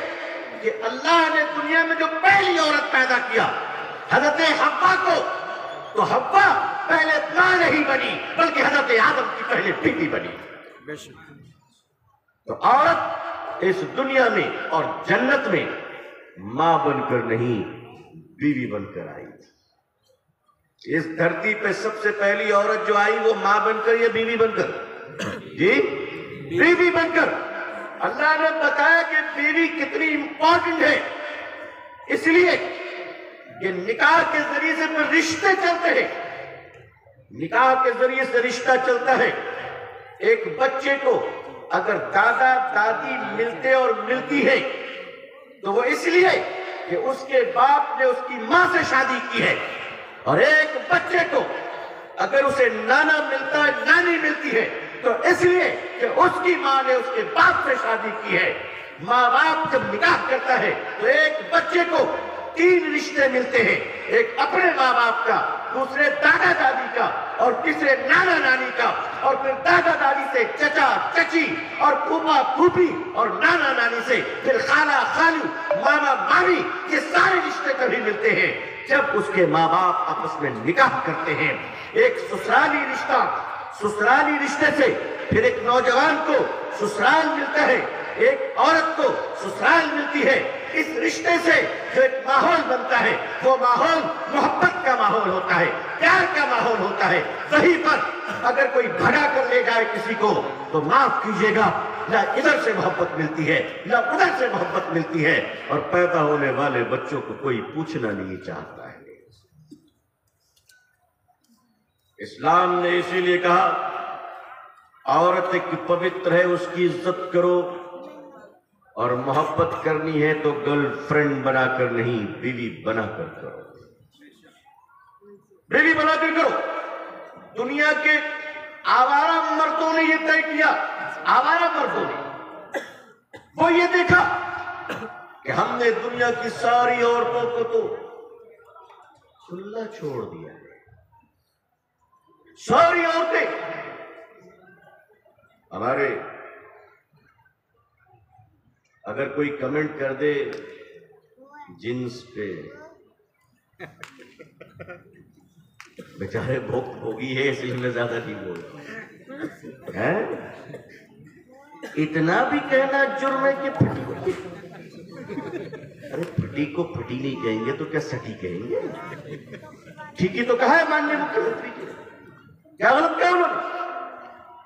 कि अल्लाह ने दुनिया में जो पहली औरत पैदा किया हजरत हव्वा को, तो हव्वा पहले मां नहीं बनी बल्कि हजरत आदम की पहले बीवी बनी। तो औरत इस दुनिया में और जन्नत में मां बनकर नहीं, बीवी बनकर आई। इस धरती पे सबसे पहली औरत जो आई वो मां बनकर या बीवी बनकर? जी, बीवी बनकर। अल्लाह ने बताया कि बीवी कितनी इंपॉर्टेंट है, इसलिए कि निकाह के जरिए से फिर रिश्ते चलते हैं। निकाह के जरिए से रिश्ता चलता है। एक बच्चे को अगर दादा दादी मिलते और मिलती है तो वो इसलिए कि उसके बाप ने उसकी मां से शादी की है, और एक बच्चे को अगर उसे नाना मिलता है, नानी मिलती है, तो इसलिए कि उसकी मां ने उसके बाप से शादी की है। मां बाप जब निकाह करता है तो एक बच्चे को 3 रिश्ते मिलते हैं, एक अपने माँ बाप का, दूसरे दादा दादी का, और तीसरे नाना नानी का, और फिर दादा दादी से चचा चची और फूफा फूफी, और नाना नानी से फिर खाला खालू, मामा मामी, ये सारे रिश्ते कभी मिलते हैं जब उसके माँ बाप आपस में निकाह करते हैं। एक ससुराली रिश्ता, ससुराली रिश्ते से फिर एक नौजवान को ससुराल मिलता है, एक औरत को ससुराल मिलती है। इस रिश्ते से जो एक माहौल बनता है वो माहौल मोहब्बत का माहौल होता है, प्यार का माहौल होता है। वहीं पर अगर कोई भगा कर ले जाए किसी को तो माफ कीजिएगा, ना इधर से मोहब्बत मिलती है ना उधर से मोहब्बत मिलती है, और पैदा होने वाले बच्चों को कोई पूछना नहीं चाहता है। इस्लाम ने इसीलिए कहा औरत एक पवित्र है, उसकी इज्जत करो, और मोहब्बत करनी है तो गर्लफ्रेंड बनाकर नहीं, बीवी बनाकर करो, बीवी बनाकर करो। दुनिया के आवारा मर्दों ने यह तय किया, आवारा मर्दों ने वो ये देखा कि हमने दुनिया की सारी औरतों को तो खुला छोड़ दिया है, सारी औरतें हमारे, अगर कोई कमेंट कर दे जिन्स पे बेचारे भोगी है, इसलिए मैं ज्यादा नहीं बोल रहा है। इतना भी कहना जुर्म है कि फटी को, अरे फटी को फटी नहीं कहेंगे तो क्या सटी कहेंगे? ठीक ही तो कहा है माननीय मुख्यमंत्री जी, क्या गलत कहा उन्होंने?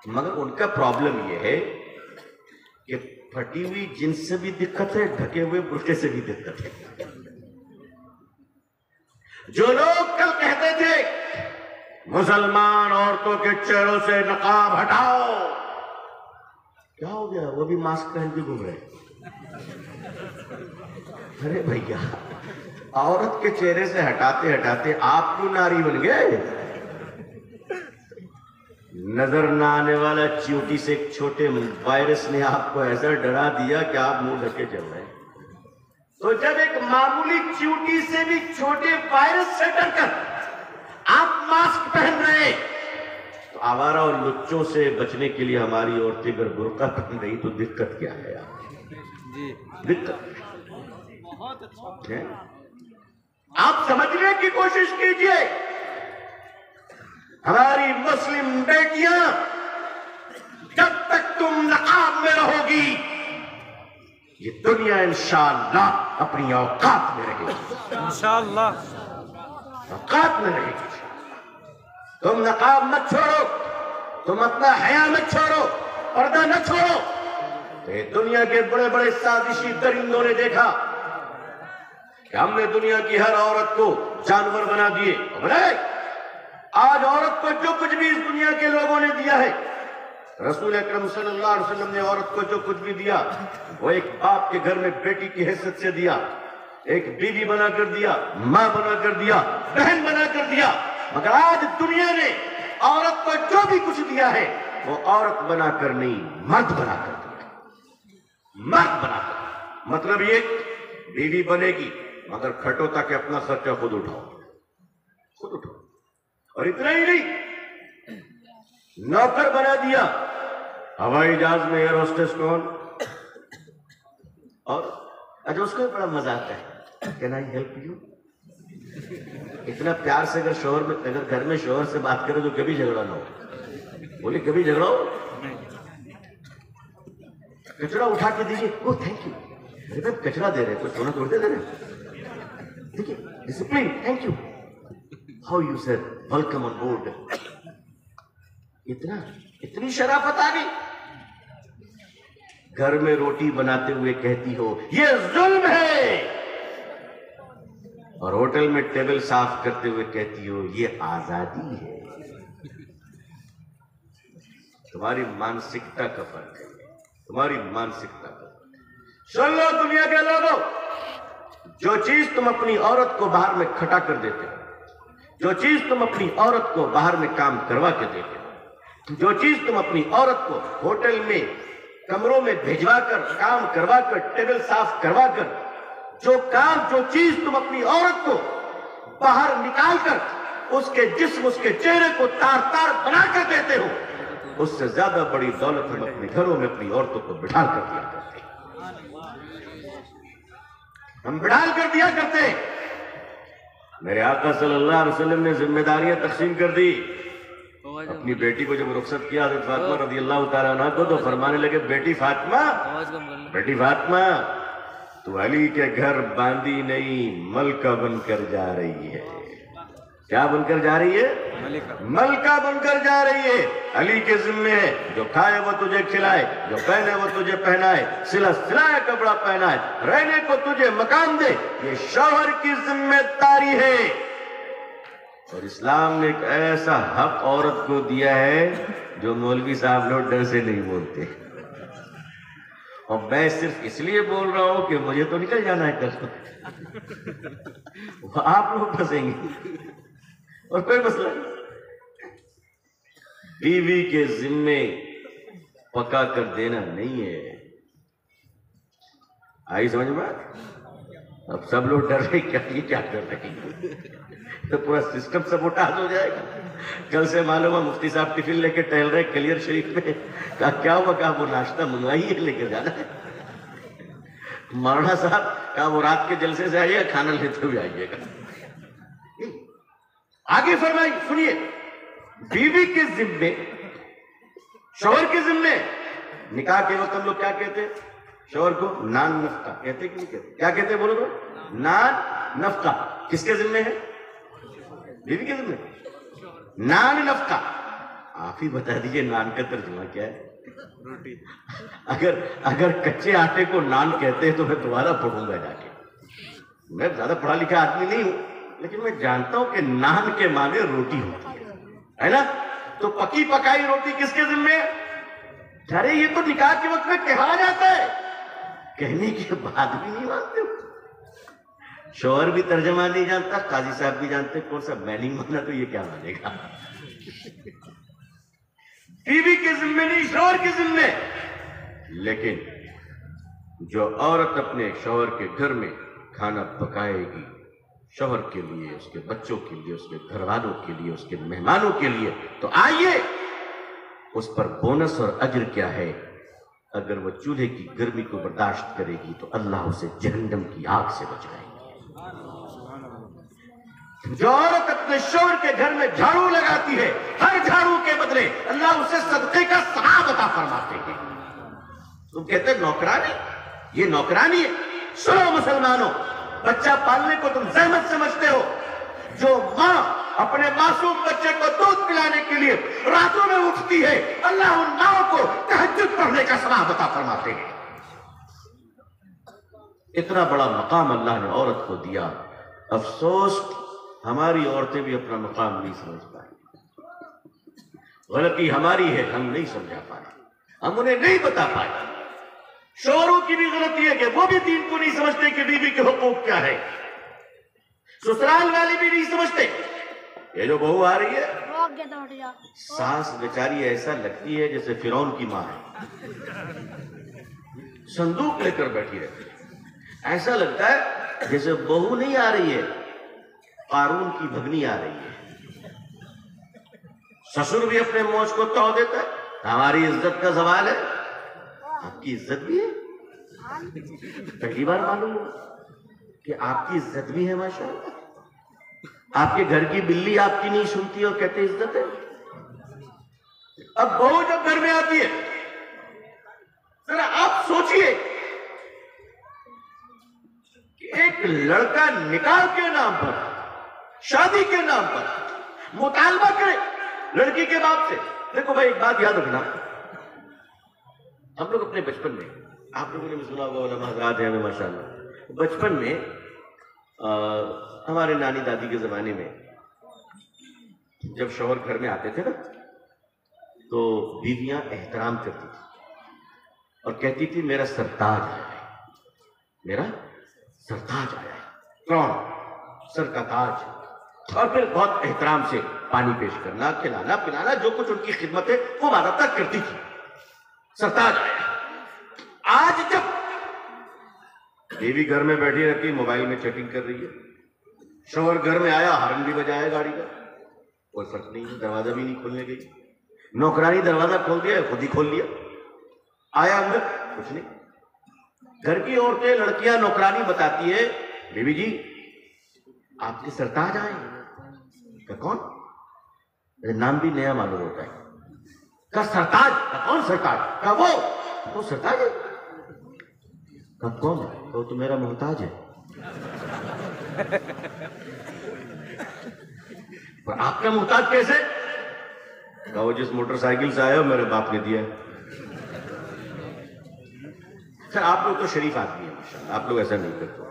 मगर उनका प्रॉब्लम यह है कि फटी हुई जिन्स से भी दिक्कत है, ढके हुए बुर्के से भी दिक्कत है। जो लोग कल कहते थे मुसलमान औरतों के चेहरों से नकाब हटाओ, क्या हो गया? वो भी मास्क पहन के घूम रहे। अरे भैया, औरत के चेहरे से हटाते हटाते आप क्यों नारी बन गए? नजर न आने वाला चींटी से एक छोटे वायरस ने आपको ऐसा डरा दिया कि आप मुंह ढके चल रहे हैं। तो जब एक मामूली चींटी से भी छोटे वायरस से डरकर आप मास्क पहन रहे, तो आवारा और लुच्चों से बचने के लिए हमारी औरतें अगर बुर्का पहन रही तो दिक्कत क्या है यार? जी दिक्कत बहुत अच्छा है। आप समझने की कोशिश कीजिए, हमारी मुस्लिम बेटियां जब तक तुम नकाब में रहोगी, ये दुनिया इंशाअल्लाह अपनी औकात में रहेगी। इंशाअल्लाह औकात में रहेगी। तुम नकाब मत छोड़ो, तुम अपना हया मत छोड़ो, पर्दा न छोड़ो। तो ये दुनिया के बड़े बड़े साजिशी दरिंदों ने देखा कि हमने दुनिया की हर औरत को जानवर बना दिए। बनाए आज औरत को जो कुछ भी इस दुनिया के लोगों ने दिया है, रसूल अकरम सल्लल्लाहु अलैहि वसल्लम ने औरत को जो कुछ भी दिया वो एक बाप के घर में बेटी की हैसियत से दिया, एक बीवी बनाकर दिया, मां बनाकर दिया, बहन बनाकर दिया। मगर आज दुनिया ने औरत को जो भी कुछ दिया है वो औरत बनाकर नहीं, मर्द बनाकर दिया। मर्द बनाकर मतलब ये बीवी बनेगी मगर खटोता के अपना खर्चा खुद उठाओ, खुद उठाओ। और इतना ही नहीं, नौकर बना दिया। हवाई जहाज में एयर होस्टेस कौन? और अच्छा, उसको बड़ा मजा आता है, कैन आई हेल्प यू? इतना प्यार से अगर शोहर में, अगर घर में शोहर से बात करो तो कभी झगड़ा ना हो। बोले कभी झगड़ा हो? कचरा उठा के दीजिए, ओ थैंक यू। अरे भाई कचरा दे रहे, कुछ सोना तोड़ते दे रहे, ठीक है, discipline, thank you, how you sir, welcome on board. इतनी शराफत आ गई। घर में रोटी बनाते हुए कहती हो ये जुल्म है, और होटल में टेबल साफ करते हुए कहती हो ये आजादी है। तुम्हारी मानसिकता का फर्क है, तुम्हारी मानसिकता का। सुन लो दुनिया के लोगों, जो चीज तुम अपनी औरत को बाहर में खटा कर देते हो, जो चीज तुम अपनी औरत को बाहर में काम करवा के देते हो, जो चीज तुम अपनी औरत को होटल में कमरों में भिजवा कर, काम करवा कर, टेबल साफ करवा कर, जो काम, जो चीज तुम अपनी औरत को बाहर निकाल कर उसके जिस्म, उसके चेहरे को तार तार बना कर देते हो, उससे ज्यादा बड़ी दौलत हम अपने घरों में अपनी औरतों को बिठाल कर दिया करते हैं। हम बिठाल कर दिया करते हैं। मेरे आका सल्लल्लाहु अलैहि वसल्लम ने जिम्मेदारियां तकसीम कर दी। अपनी बेटी को जब रुखसत किया हज़रत फातिमा रज़ियल्लाहु ताला अन्हा को, तो फरमाने लगे बेटी फातिमा, बेटी फातिमा, तू अली के घर बांदी नहीं मलका बनकर जा रही है। क्या बनकर जा रही है? मलका बनकर जा रही है। अली के जिम्मे है, जो खाए वो तुझे खिलाए, जो पहने वो तुझे पहनाए, सिला सिलाया कपड़ा पहनाए, रहने को तुझे मकान दे, ये शौहर की जिम्मेदारी है। और इस्लाम ने एक ऐसा हक औरत को दिया है जो मौलवी साहब लोग डर से नहीं बोलते। और मैं सिर्फ इसलिए बोल रहा हूं कि मुझे तो निकल जाना है कल, आप लोग फंसेंगे और कोई मसला नहीं। बीवी के जिम्मे पका कर देना नहीं है। आई समझ में? अब सब लोग डर रहे, क्या कर रहे हैं, तो पूरा सिस्टम सबोटाज हो जाएगा। कल से मालूम है मुफ्ती साहब टिफिन लेके टहल रहे कलियर शरीफ में, कहा क्या हुआ, कहा वो नाश्ता मंगवाई है लेकर जाना है। मौलाना साहब का वो रात के जलसे से आइएगा, खाना लेते हुए आइएगा। आगे फरमाइए, सुनिए, बीवी के जिम्मे, शौहर के जिम्मे, निकाह के वक्त हम लोग क्या कहते हैं? शौहर को नान नफका कहते कि नहीं कहते? क्या कहते हैं बोलो तो? नान नफका किसके जिम्मे है? बीवी के जिम्मे। नान नफका, आप ही बता दीजिए नान का तर्जुमा क्या है? रोटी। अगर कच्चे आटे को नान कहते हैं तो मैं दोबारा पढ़ूंगा जाके। मैं ज्यादा पढ़ा लिखा आदमी नहीं हूं, लेकिन मैं जानता हूं कि नान के माने रोटी होती है ना? तो पकी पकाई रोटी किसके जिम्मे है? अरे ये तो निकाह के वक्त में कहा जाता है, कहने के बाद भी नहीं मानते हो। शौहर भी तर्जमा नहीं जानता, काजी साहब भी जानते, कौन सा मैं नहीं माना तो ये क्या मानेगा? बीवी के जिम्मे नहीं, शौहर के जिम्मे। लेकिन जो औरत अपने शौहर के घर में खाना पकाएगी, शौहर के लिए, उसके बच्चों के लिए, उसके घर वालों के लिए, उसके मेहमानों के लिए, तो आइए उस पर बोनस और अज्र क्या है? अगर वो चूल्हे की गर्मी को बर्दाश्त करेगी तो अल्लाह उसे जहन्नम की आग से बचाएगी। जो औरत अपने शौहर के घर में झाड़ू लगाती है, हर झाड़ू के बदले अल्लाह उसे सदके का सवाब अता फरमाते हैं। तुम कहते नौकरानी, ये नौकरानी है। सुनो मुसलमानों, बच्चा पालने को तुम जहमत समझते हो। जो माँ अपने मासूम बच्चे को दूध पिलाने के लिए रातों में उठती है, अल्लाह उन माओं को तहज्जुद पढ़ने का सवाब अता फरमाते हैं। इतना बड़ा मकाम अल्लाह ने औरत को दिया। अफसोस हमारी औरतें भी अपना मकाम नहीं समझ पाई। गलती हमारी है, हम नहीं समझा पाए, हम उन्हें नहीं बता पाए। शौहरों की भी गलती है कि वो भी दीन को नहीं समझते कि बीवी के हुकूक क्या है। ससुराल वाले भी नहीं समझते। ये जो बहू आ रही है, सास बेचारी ऐसा लगती है जैसे फिरौन की मां है, संदूक लेकर बैठी रहती है। ऐसा लगता है जैसे बहू नहीं आ रही है, कारून की भगनी आ रही है। ससुर भी अपने मौज को तोड़ देता है। हमारी इज्जत का सवाल है, आपकी इज्जत भी है। पहली बार मालूम हुआ कि आपकी इज्जत भी है माशाअल्लाह। आपके घर की बिल्ली आपकी नहीं सुनती और कहते इज्जत है। अब बहू जब घर में आती है, जरा आप सोचिए कि एक लड़का निकाह के नाम पर, शादी के नाम पर मुतालबा करे लड़की के बाप से। देखो भाई, एक बात याद रखना, हम लोग अपने बचपन में, आप लोगों ने भी सुना होगा, उलमा हज़रात हैं हमें माशाअल्लाह, बचपन में हमारे नानी दादी के जमाने में जब शौहर घर में आते थे ना, तो बीवियां एहतराम करती थी और कहती थी मेरा सरताज आया है, मेरा सरताज आया है। कौन? सर का ताज। और फिर बहुत एहतराम से पानी पेश करना, खिलाना पिलाना, जो कुछ उनकी खिदमत है वो बाज़ाब्ता करती थी। सरताज आया। आज जब बीवी घर में बैठी रहती, मोबाइल में चैटिंग कर रही है, शौहर घर में आया, हॉर्न भी बजाया गाड़ी का, कोई फर्क नहीं है, दरवाजा भी नहीं खोलने गई। नौकरानी दरवाजा खोल दिया, खुद ही खोल लिया, आया अंदर, कुछ नहीं। घर की औरतें, लड़कियां नौकरानी बताती है, बीवी जी आपके सरताज आए। का कौन? नाम भी नया मालूम होता है। का सरताज? का कौन सरताज? का वो सरताज है। का कौन है? वो तो मेरा मोहताज है। पर आपका मोहताज कैसे? का वो जिस मोटरसाइकिल से आया हो मेरे बाप ने दिया। सर आप लोग तो शरीफ आदमी है माशाअल्लाह, आप लोग ऐसा नहीं करते।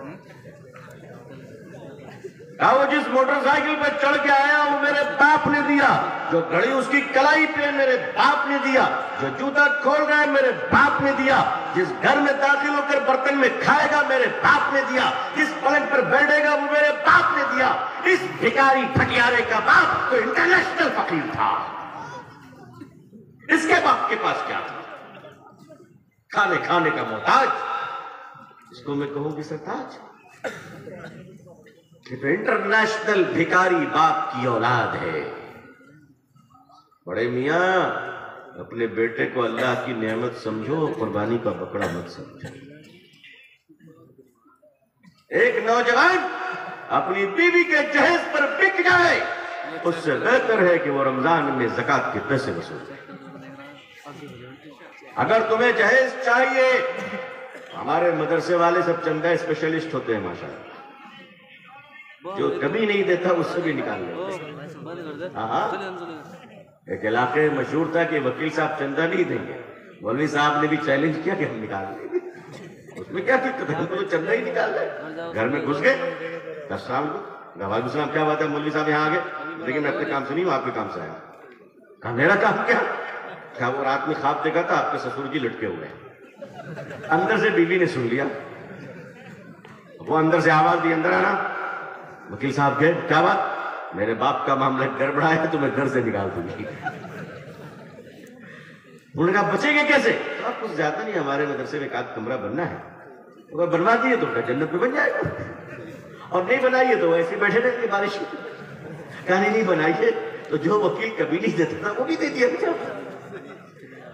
वो जिस मोटरसाइकिल पे चढ़ के आया वो मेरे बाप ने दिया, जो घड़ी उसकी कलाई पे मेरे बाप ने दिया, जो जूता खोल रहा है मेरे बाप ने दिया, जिस घर में दाखिल होकर बर्तन में खाएगा मेरे बाप ने दिया, जिस पलंग पर बैठेगा वो मेरे बाप ने दिया। इस भिखारी ठकियारे का बाप तो इंटरनेशनल फकीर था, इसके बाप के पास क्या था? खाने का मोहताज, इसको मैं कहूंगी सरताज। तो इंटरनेशनल भिखारी बाप की औलाद है। बड़े मियां, अपने बेटे को अल्लाह की नेमत समझो, कुर्बानी का बकरा मत समझो। एक नौजवान अपनी बीवी के जहेज पर बिक जाए, उससे बेहतर है कि वो रमजान में ज़कात के पैसे वसूल करे। अगर तुम्हें जहेज चाहिए, हमारे मदरसे वाले सब चंदा स्पेशलिस्ट होते हैं माशाल्लाह, जो कभी नहीं देता उससे भी निकाल लेते। हाँ, एक इलाके में मशहूर था कि वकील साहब चंदा नहीं देंगे, मौलवी साहब ने भी चैलेंज किया कि हम निकाल लेंगे। उसमें क्या दिक्कत है, हमको तो चंदा ही निकाल रहे। घर में घुस गए, क्या बात है मौलवी साहब यहाँ आ गए, लेकिन मैं अपने काम से नहीं हूँ, आपके काम से आया। कहा मेरा काम क्या वो रात में ख्वाब देखा था आपके ससुर जी लटके हुए हैं। अंदर से बीवी ने सुन लिया, वो अंदर से आवाज दी अंदर आना। वकील साहब गए, क्या बात, मेरे बाप का मामला गड़बड़ा है तो मैं घर से निकाल दूंगी। उन्होंने कहा बचेंगे कैसे? तो आप कुछ ज्यादा नहीं, हमारे मदरसे में एक आध कमरा बनना है, अगर बनवा दिए तो जन्नत में बन जाएगा, और नहीं बनाइए तो ऐसे बैठे रहेंगे बारिश में। कहानी नहीं बनाइए तो जो वकील कभी नहीं देता था वो भी दे दिया।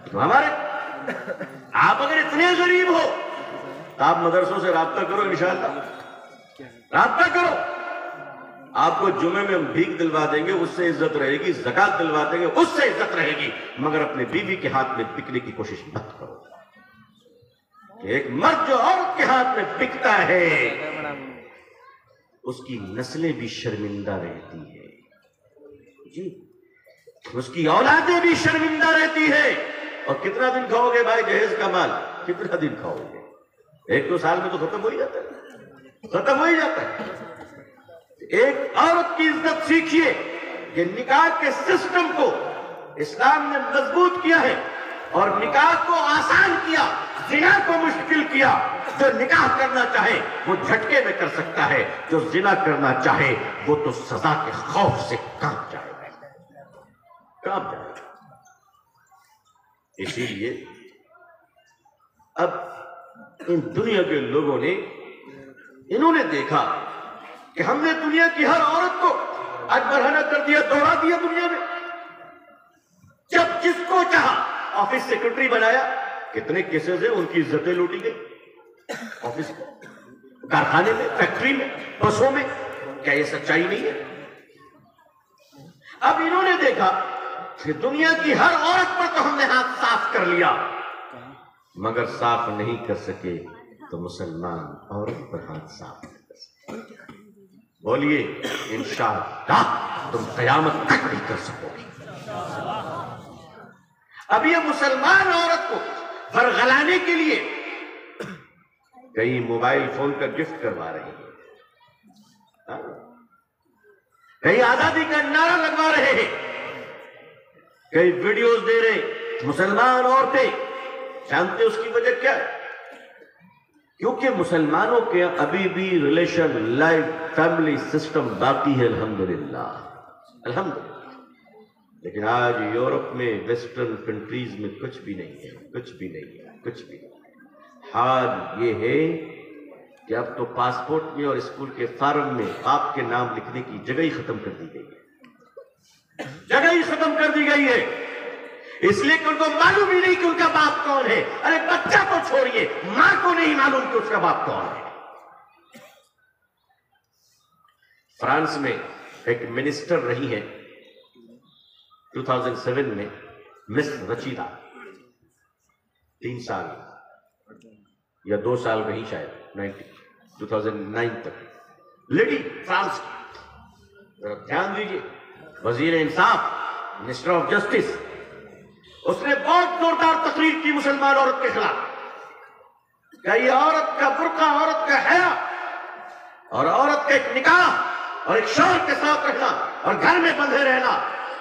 तो हमारे आप अगर इतने गरीब हो तो आप मदरसों से राब्ता करो, इंशाअल्लाह राब्ता करो, आपको जुमे में हम भीख दिलवा देंगे, उससे इज्जत रहेगी, ज़कात दिलवा देंगे, उससे इज्जत रहेगी, मगर अपने बीवी के हाथ में बिकने की कोशिश मत करो। एक मर्द जो औरत के हाथ में बिकता है उसकी नस्लें भी शर्मिंदा रहती है जी, उसकी औलादें भी शर्मिंदा रहती है। और कितना दिन खाओगे भाई जहेज का माल, कितना दिन खाओगे? एक दो साल में तो खत्म हो ही जाता है, खत्म हो ही जाता है। एक औरत की इज्जत सीखिए कि निकाह के सिस्टम को इस्लाम ने मजबूत किया है और निकाह को आसान किया, जिना को मुश्किल किया। जो निकाह करना चाहे वो झटके में कर सकता है, जो जिना करना चाहे वो तो सजा के खौफ से कांप जाएगा, कांप जाएगा। इसीलिए अब इन दुनिया के लोगों ने, इन्होंने देखा कि हमने दुनिया की हर औरत को आज बरहना कर दिया, दौड़ा दिया दुनिया में। जब जिसको चाहा ऑफिस सेक्रेटरी बनाया, कितने केसेस है उनकी इज्जतें लूटी गई, ऑफिस कारखाने में, फैक्ट्री में, बसों में। क्या ये सच्चाई नहीं है? अब इन्होंने देखा कि दुनिया की हर औरत पर तो हमने हाथ साफ कर लिया, मगर साफ नहीं कर सके तो मुसलमान औरत पर हाथ साफ नहीं कर सके। बोलिए इंशाअल्लाह तुम कयामत तक नहीं कर सकोगे। अब ये मुसलमान औरत को फरगलाने के लिए कई मोबाइल फोन का गिफ्ट करवा रही है, कई आजादी का नारा लगवा रहे हैं, कई वीडियोस दे रहे मुसलमान औरतें। जानते उसकी वजह क्या है? क्योंकि मुसलमानों के अभी भी रिलेशन, लाइफ, फैमिली सिस्टम बाकी है, अल्हम्दुलिल्लाह, अल्हम्दुलिल्लाह। लेकिन आज यूरोप में, वेस्टर्न कंट्रीज में कुछ भी नहीं है, कुछ भी नहीं है, कुछ भी नहीं। हाल ये है कि अब तो पासपोर्ट में और स्कूल के फॉर्म में आपके नाम लिखने की जगह ही खत्म कर दी गई है, जगह ही खत्म कर दी गई है, इसलिए कि उनको मालूम ही नहीं कि उनका बाप कौन है। अरे बच्चा तो छोड़िए, मां को नहीं मालूम कि उसका बाप कौन है। फ्रांस में एक मिनिस्टर रही है 2007 में, मिस रचीदा, 3 साल या 2 साल रही शायद, 2009 तक लेडी फ्रांस की। ध्यान दीजिए, वजीर इंसाफ, मिनिस्टर ऑफ जस्टिस, उसने बहुत जोरदार तकरीर की मुसलमान औरत के खिलाफ। क्या ये औरत का बुर्का, औरत का हया और औरत का एक निकाह और एक शौहर के साथ रहना और घर में बंधे रहना,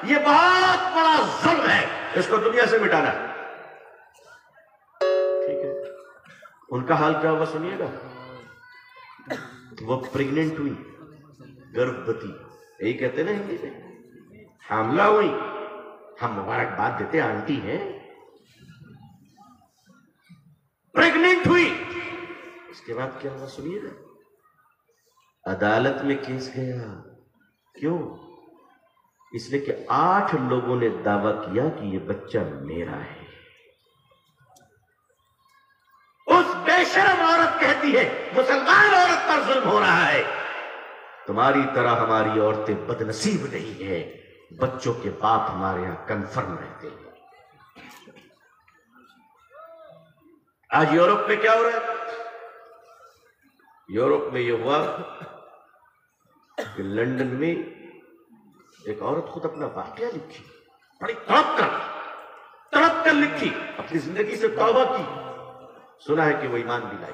ये बहुत बड़ा जुल्म है, इसको दुनिया से मिटाना है। ठीक है, उनका हाल क्या हुआ सुनिएगा। वो प्रेग्नेंट हुई, गर्भवती, यही कहते ना हिंदी में, हामला हुई। हम मुबारकबाद देते, आंटी हैं, प्रेग्नेंट हुई। इसके बाद क्या हुआ सुनिएगा। अदालत में केस गया। क्यों? इसलिए कि 8 लोगों ने दावा किया कि यह बच्चा मेरा है। उस बेशरम औरत कहती है मुसलमान औरत पर जुल्म हो रहा है। तुम्हारी तरह हमारी औरतें बदनसीब नहीं है, बच्चों के बाप हमारे यहां कन्फर्म रहते हैं। आज यूरोप में क्या हो रहा है? यूरोप में यह हुआ कि लंदन में एक औरत खुद अपना वाकया लिखी, बड़ी तड़प कर लिखी, अपनी जिंदगी से तौबा की। सुना है कि वो ईमान भी लाई।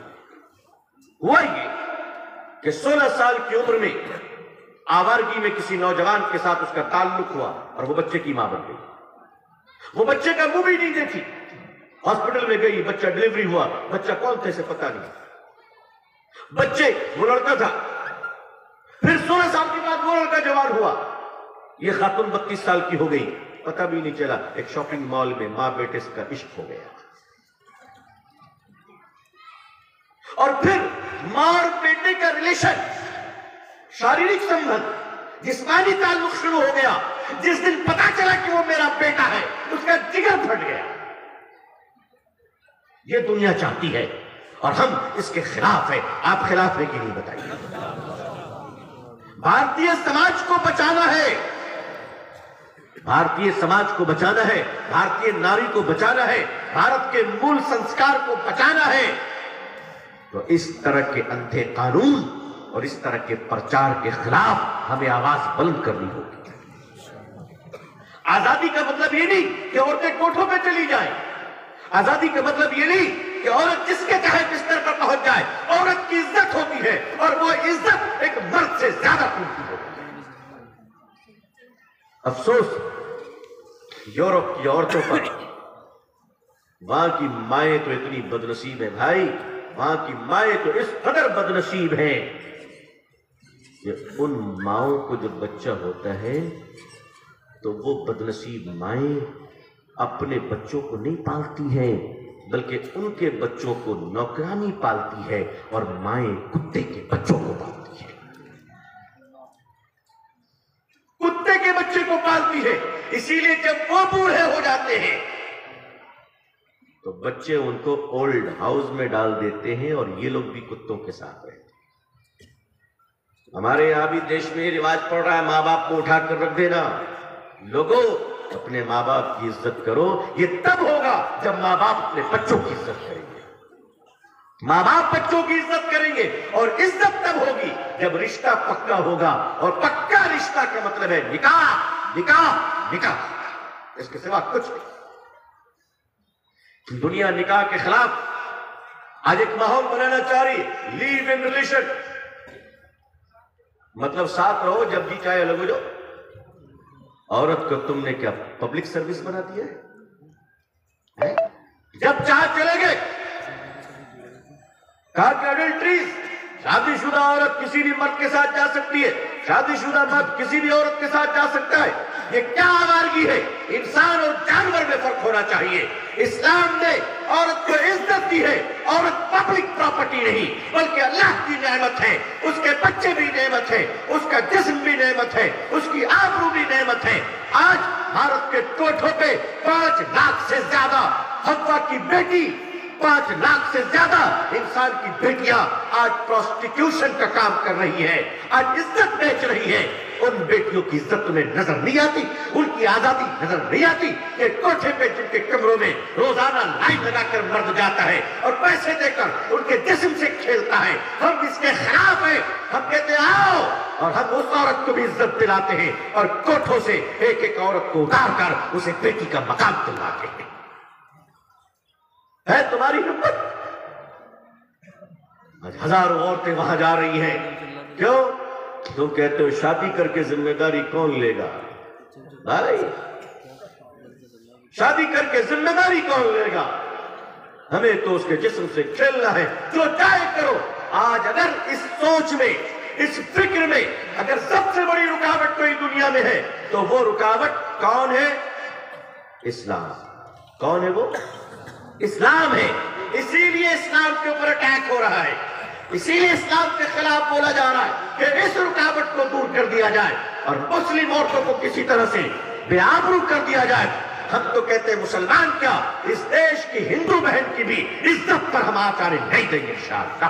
हुआ ये कि 16 साल की उम्र में आवारगी में किसी नौजवान के साथ उसका ताल्लुक हुआ और वो बच्चे की मां बन गई। वो बच्चे का मुंह भी नहीं देखी, हॉस्पिटल में गई, बच्चा डिलीवरी हुआ। बच्चा कौन थे इसे पता नहीं, बच्चे वो लड़का था। फिर 16 साल के बाद वो लड़का जवान हुआ। ये खातून 32 साल की हो गई, पता भी नहीं चला। एक शॉपिंग मॉल में मां बेटे का इश्क हो गया। और फिर मां और बेटे का रिलेशन, शारीरिक संबंध, जिस्मानी ताल्लुक शुरू हो गया। जिस दिन पता चला कि वो मेरा बेटा है, उसका जिगर फट गया। ये दुनिया चाहती है और हम इसके खिलाफ है। आप खिलाफ है कि नहीं बताइए? भारतीय समाज को बचाना है, भारतीय समाज को बचाना है, भारतीय नारी को बचाना है, भारत के मूल संस्कार को बचाना है। तो इस तरह के अंधे कानून और इस तरह के प्रचार के खिलाफ हमें आवाज बुलंद करनी होगी। आजादी का मतलब ये नहीं कि औरतें कोठों पे चली जाएं। आजादी का मतलब ये नहीं कि औरत जिसके चाहे बिस्तर पर पहुंच जाए। औरत की इज्जत होती है और वो इज्जत एक मर्द से ज्यादा कीमती होती है। अफसोस यूरोप की औरतों पर, वहां की माएं तो इतनी बदनसीब है भाई, वहां की माएं तो इस कदर बदनसीब हैं कि उन माओं को जब बच्चा होता है तो वो बदनसीब माएं अपने बच्चों को नहीं पालती हैं, बल्कि उनके बच्चों को नौकरानी पालती है और माएं कुत्ते के बच्चों को पालती है। कुत्ते के बच्चे को पालती है। इसीलिए जब वो बूढ़े हो जाते हैं तो बच्चे उनको ओल्ड हाउस में डाल देते हैं और ये लोग भी कुत्तों के साथ रहते हैं। हमारे यहां भी देश में रिवाज पड़ रहा है, मां बाप को उठाकर रख देना। लोगों, अपने माँ बाप की इज्जत करो। ये तब होगा जब माँ बाप अपने बच्चों की इज्जत करेंगे। माँ बाप बच्चों की इज्जत करेंगे और इज्जत तब होगी जब रिश्ता पक्का होगा। और पक्का रिश्ता का मतलब है निकाह, निकाह, निकाह, इसके सिवा कुछ नहीं। दुनिया निकाह के खिलाफ आज एक माहौल बनाना चाह रही है। लीव इन रिलेशन मतलब साथ रहो, जब जी चाहे अलग हो जाओ। औरत को तुमने क्या पब्लिक सर्विस बना दिया है? जब चाह चले गए। कहा कि अडल्ट्रीज, शादीशुदा औरत किसी भी मर्द के साथ जा सकती है, शादीशुदा मर्द किसी भी औरत के साथ जा सकता है। ये क्या आवारगी है? इंसान और जानवर में फर्क होना चाहिए। इस्लाम ने औरत को इज्जत दी है। औरत पब्लिक प्रॉपर्टी नहीं बल्कि अल्लाह की नेमत है। उसके बच्चे भी नेमत है, उसका जिस्म भी नेमत है, उसकी आबरू भी नेमत है। आज भारत के कोठों पे 5 लाख से ज्यादा हव्वा की बेटी, 5 लाख से ज्यादा इंसान की बेटियां आज प्रोस्टिट्यूशन का काम कर रही है, आज इज्जत बेच रही है। उन बेटियों की इज्जत तुम्हें नजर नहीं आती, उनकी आजादी नजर नहीं आती कि कोठे पे जिनके कमरों में रोजाना लाइन लगाकर मर्द जाता है और पैसे देकर उनके जिस्म से खेलता है। हम इसके खिलाफ हैं। हम कहते हैं आओ, और हम उस औरत को भी इज्जत दिलाते हैं और कोठों से एक एक औरत को उतार कर उसे बेटी का मकाम दिलवाते हैं। है तुम्हारी हिम्मत? आज हजारों औरतें वहां जा रही हैं। क्यों? तुम कहते हो शादी करके जिम्मेदारी कौन लेगा? भाई, शादी करके जिम्मेदारी कौन लेगा? हमें तो उसके जिस्म से खेलना है, जो चाहे करो। आज अगर इस सोच में, इस फिक्र में अगर सबसे बड़ी रुकावट कोई दुनिया में है तो वो रुकावट कौन है? इस्लाम। कौन है वो? इस्लाम है। इसीलिए इस्लाम के ऊपर अटैक हो रहा है, इसीलिए इस्लाम के खिलाफ बोला जा रहा है कि इस रुकावट को दूर कर दिया जाए और मुस्लिम औरतों को किसी तरह से बेआबरू कर दिया जाए। हम तो कहते हैं मुसलमान क्या, इस देश की हिंदू बहन की भी इज्जत पर हम आचार्य नहीं देंगे इंशाअल्लाह।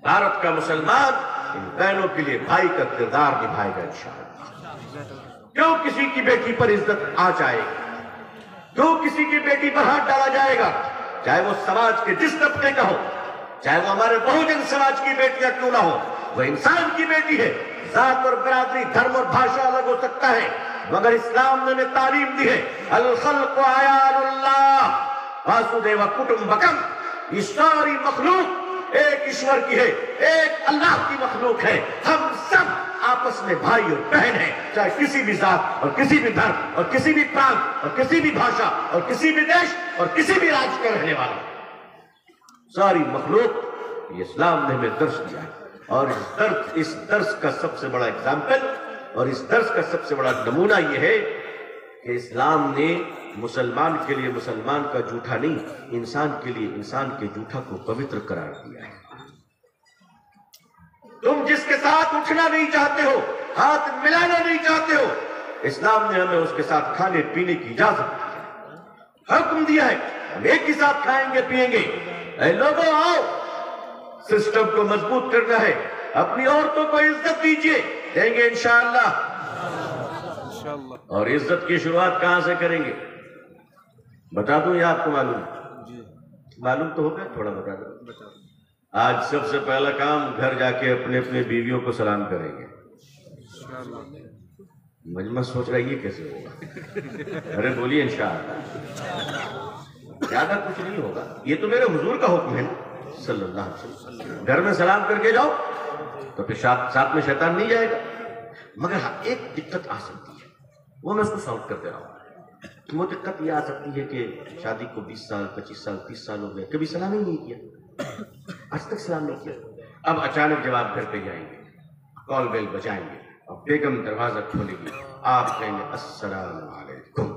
भारत का मुसलमान इन बहनों के लिए भाई का किरदार निभाएगा इंशाअल्लाह। क्यों किसी की बेटी पर इज्जत आ जाएगी, क्यों किसी की बेटी पर हाथ डाला जाएगा, चाहे वो समाज के जिस तबके का हो, चाहे वो हमारे बहुजन समाज की बेटियां क्यों ना हो, वो इंसान की बेटी है। जात और बिरादरी, धर्म और भाषा अलग हो सकता है, मगर इस्लाम ने हमें तालीम दी है अल खल्क़ु अयालुल्लाह वासुदेव कुटुंबकम, ये सारी मखलूक एक ईश्वर की है, एक अल्लाह की मखलूक है। हम सब आपस में भाई और बहन है, चाहे किसी भी जात और किसी भी धर्म और किसी भी प्रांत और किसी भी भाषा और किसी भी देश और किसी भी राज्य का रहने वाला, सारी मखलूक ये इस्लाम ने हमें दर्श दिया है। और इस दर्स का सबसे बड़ा एग्जाम्पल और इस दर्स का सबसे बड़ा नमूना यह है कि इस्लाम ने मुसलमान के लिए मुसलमान का जूठा नहीं, इंसान के लिए इंसान के जूठा को पवित्र करार दिया है। तुम जिसके साथ उठना नहीं चाहते हो, हाथ मिलाना नहीं चाहते हो, इस्लाम ने हमें उसके साथ खाने पीने की इजाजत दी है, हुक्म दिया है हम एक ही साथ खाएंगे पिएंगे। ऐ लोगों आओ, सिस्टम को मजबूत करना है, अपनी औरतों को इज्जत दीजिए, देंगे इंशाअल्लाह। और इज्जत की शुरुआत कहां से करेंगे बता दूं या आपको मालूम? मालूम तो होगा, थोड़ा बता दो। आज सबसे पहला काम, घर जाके अपने अपने बीवियों को सलाम करेंगे। मजमा सोच रहा है ये कैसे होगा? अरे बोलिए इंशाअल्लाह। ज्यादा कुछ नहीं होगा, ये तो मेरे हुजूर का हुक्म है सल्लल्लाहु अलैहि वसल्लम। घर में सलाम करके जाओ तो फिर साथ में शैतान नहीं जाएगा। मगर हाँ, एक दिक्कत आ सकती है, वो मैं उसको सॉल्व करते रहा हूं। वो दिक्कत ये आ सकती है कि शादी को 20 साल 25 साल 30 साल हो गए, कभी सलाम ही नहीं किया, आज तक सलाम नहीं किया। अब अचानक जब आप घर पे जाएंगे, कॉल बेल बजाएंगे और बेगम दरवाजा खोलेगी, आप कहेंगे अस्सलाम वालेकुम,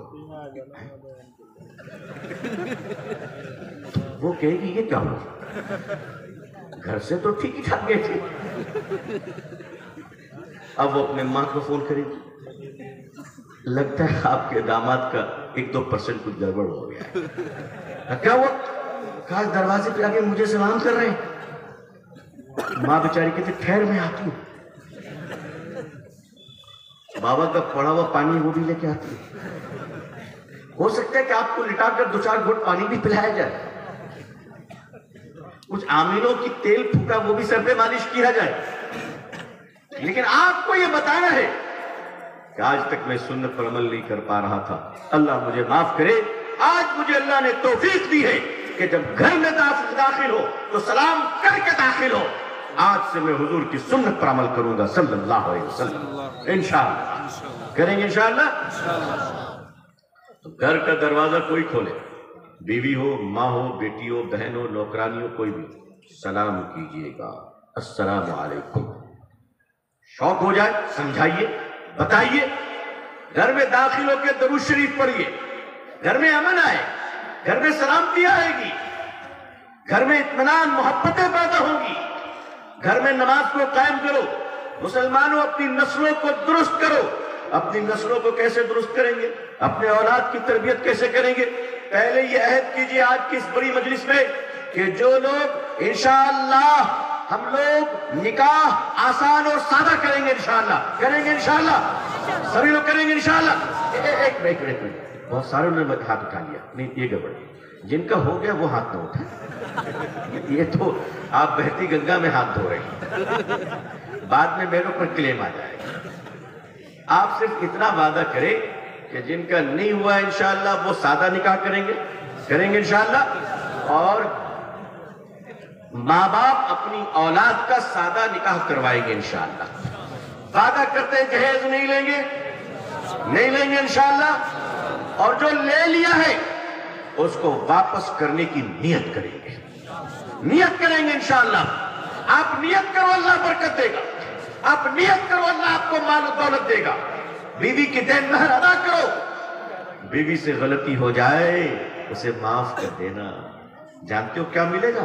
वो कहेगी ये क्या हुआ, घर से तो ठीक ही ठाक गए थे। अब वो अपने माँ को फोन करेगी, लगता है आपके दामाद का 1-2% कुछ गड़बड़ हो गया है। क्या हुआ? कहा दरवाजे पे आके मुझे सलाम कर रहे हैं। माँ बेचारी कहती ठहर मैं आती हूँ, बाबा का पड़ा हुआ पानी वो भी लेके आती है। हो सकता है कि आपको लिटाकर 2-4 घूंट पानी भी पिलाया जाए, कुछ आमिलों की तेल फूका वो भी सर पे मालिश किया जाए। लेकिन आपको ये बताना है कि आज तक मैं सुन्नत पर अमल नहीं कर पा रहा था, अल्लाह मुझे माफ करे। आज मुझे अल्लाह ने तौफीक दी है कि जब घर में दाखिल हो तो सलाम करके दाखिल हो। आज से मैं हुजूर की सुन्नत पर अमल करूंगा सल्लल्लाहु अलैहि वसल्लम, इंशाअल्लाह करेंगे इंशाअल्लाह। तो घर का दरवाजा कोई खोले, बीवी हो, माँ हो, बेटी हो, बहन हो, नौकरानी हो, कोई भी, सलाम कीजिएगा, अस्सलाम वालेकुम। शौक हो जाए समझाइए, बताइए। घर में दाखिल होकर दरूद शरीफ पढ़िए, घर में अमन आए, घर में सलामती आएगी, घर में इत्मीनान मोहब्बतें पैदा होंगी। घर में नमाज को कायम करो। मुसलमानों, अपनी नस्लों को दुरुस्त करो। अपनी नस्लों को कैसे दुरुस्त करेंगे? अपने औलाद की तरबियत कैसे करेंगे? पहले ये अहद कीजिए आज की इस बड़ी मजलिस में कि जो लोग इंशाअल्लाह हम लोग निकाह आसान और सादा करेंगे, इंशाअल्लाह करेंगे, इंशाअल्लाह सभी लोग करेंगे इंशाअल्लाह। एक मिनट, बहुत सारे ने हाथ उठा लिया, नहीं ये गड़बड़। जिनका हो गया वो हाथ ना उठा, ये तो आप बहती गंगा में हाथ धो रहे हैं, बाद में मेरे ऊपर क्लेम आ जाएगा। आप सिर्फ इतना वादा करें कि जिनका नहीं हुआ इंशाअल्लाह वो सादा निकाह करेंगे, करेंगे इंशाअल्लाह। और माँ बाप अपनी औलाद का सादा निकाह करवाएंगे इंशाअल्लाह। वादा करते हैं जहेज नहीं लेंगे, नहीं लेंगे इंशाअल्लाह। और जो ले लिया है उसको वापस करने की नियत करेंगे, नियत करेंगे इंशाअल्लाह। आप नियत करो, अल्लाह बरकत देगा। आप नियत करो, अल्लाह आपको माल और दौलत देगा। बीवी की देन महर अदा करो। बीवी से गलती हो जाए उसे माफ कर देना। जानते हो क्या मिलेगा?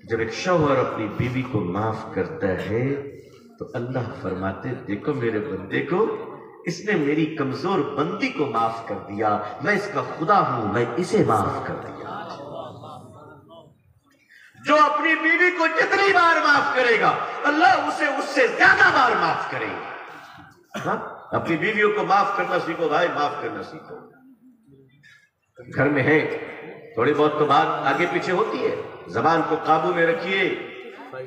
जब एक शौहर अपनी बीवी को माफ करता है तो अल्लाह फरमाते, देखो मेरे बंदे को इसने मेरी कमजोर बंदी को माफ कर दिया, मैं इसका खुदा हूं, मैं इसे माफ कर दिया। जो अपनी बीवी को जितनी बार माफ करेगा, अल्लाह उसे उससे ज्यादा बार माफ करेगा। हाँ? अपनी बीवियों को माफ करना सीखो भाई, माफ करना सीखो। घर में है थोड़ी बहुत तो बात आगे पीछे होती है, जबान को काबू में रखिए।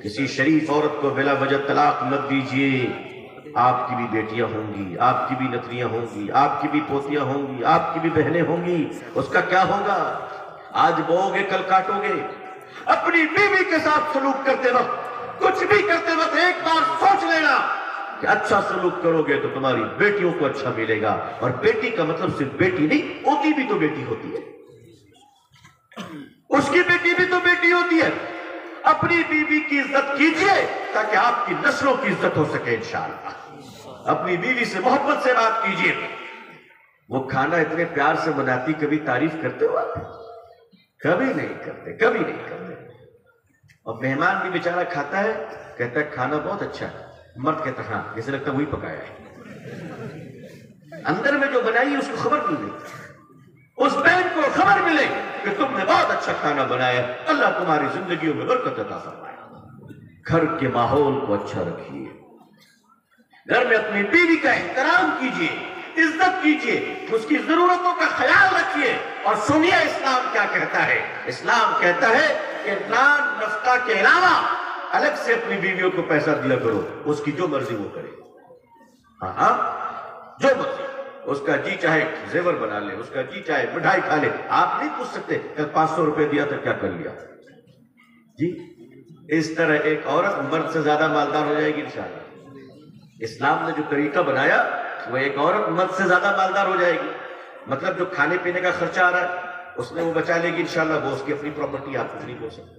किसी शरीफ औरत को बिला वजह तलाक मत दीजिए। आपकी भी बेटियां होंगी, आपकी भी नतनियां होंगी, आपकी भी पोतियां होंगी, आपकी भी बहनें होंगी। उसका क्या होगा? आज बोओगे कल काटोगे। अपनी बीवी के साथ सलूक करते वक्त, कुछ भी करते वक्त एक बार सोच लेना कि अच्छा सलूक करोगे तो तुम्हारी बेटियों को अच्छा मिलेगा। और बेटी का मतलब सिर्फ बेटी नहीं, उसकी भी तो बेटी होती है, उसकी बेटी भी तो बेटी होती है। अपनी बीवी की इज्जत कीजिए ताकि आपकी नस्लों की इज्जत हो सके इंशाअल्लाह। अपनी बीवी से मोहब्बत से बात कीजिए। वो खाना इतने प्यार से बनाती, कभी तारीफ करते हो आप? कभी नहीं करते, कभी नहीं करते। और मेहमान भी बेचारा खाता है, कहता है खाना बहुत अच्छा है, मर्द कहता हाँ, जैसे लगता वही पकाया है। अंदर में जो बनाई उसको खबर भी नहीं, उस बहन को खबर मिले कि तुमने बहुत अच्छा खाना बनाया, अल्लाह तुम्हारी जिंदगियों में बरकत अता फरमाए। घर के माहौल को अच्छा रखिए, घर में अपनी बीवी का एहतराम कीजिए, इज्जत कीजिए, उसकी जरूरतों का ख्याल रखिए। और सुनिए इस्लाम क्या कहता है। इस्लाम कहता है कि नान नफ्का के अलावा अलग से अपनी बीवियों को पैसा दिया करो, उसकी जो मर्जी वो करे। हाँ, जो मर्जी, उसका जी चाहे जेवर बना ले, उसका जी चाहे मिठाई खा ले। आप नहीं पूछ सकते कल 500 रुपए दिया तो क्या कर लिया जी। इस तरह एक औरत मर्द से ज्यादा मालदार हो जाएगी इंशाअल्लाह। इस्लाम ने जो तरीका बनाया, वो एक औरत मर्द से ज्यादा मालदार हो जाएगी। मतलब जो खाने पीने का खर्चा आ रहा है उसमें वो बचा लेगी इंशाअल्लाह, वो उसकी अपनी प्रॉपर्टी, आप कुछ नहीं बोल सकते।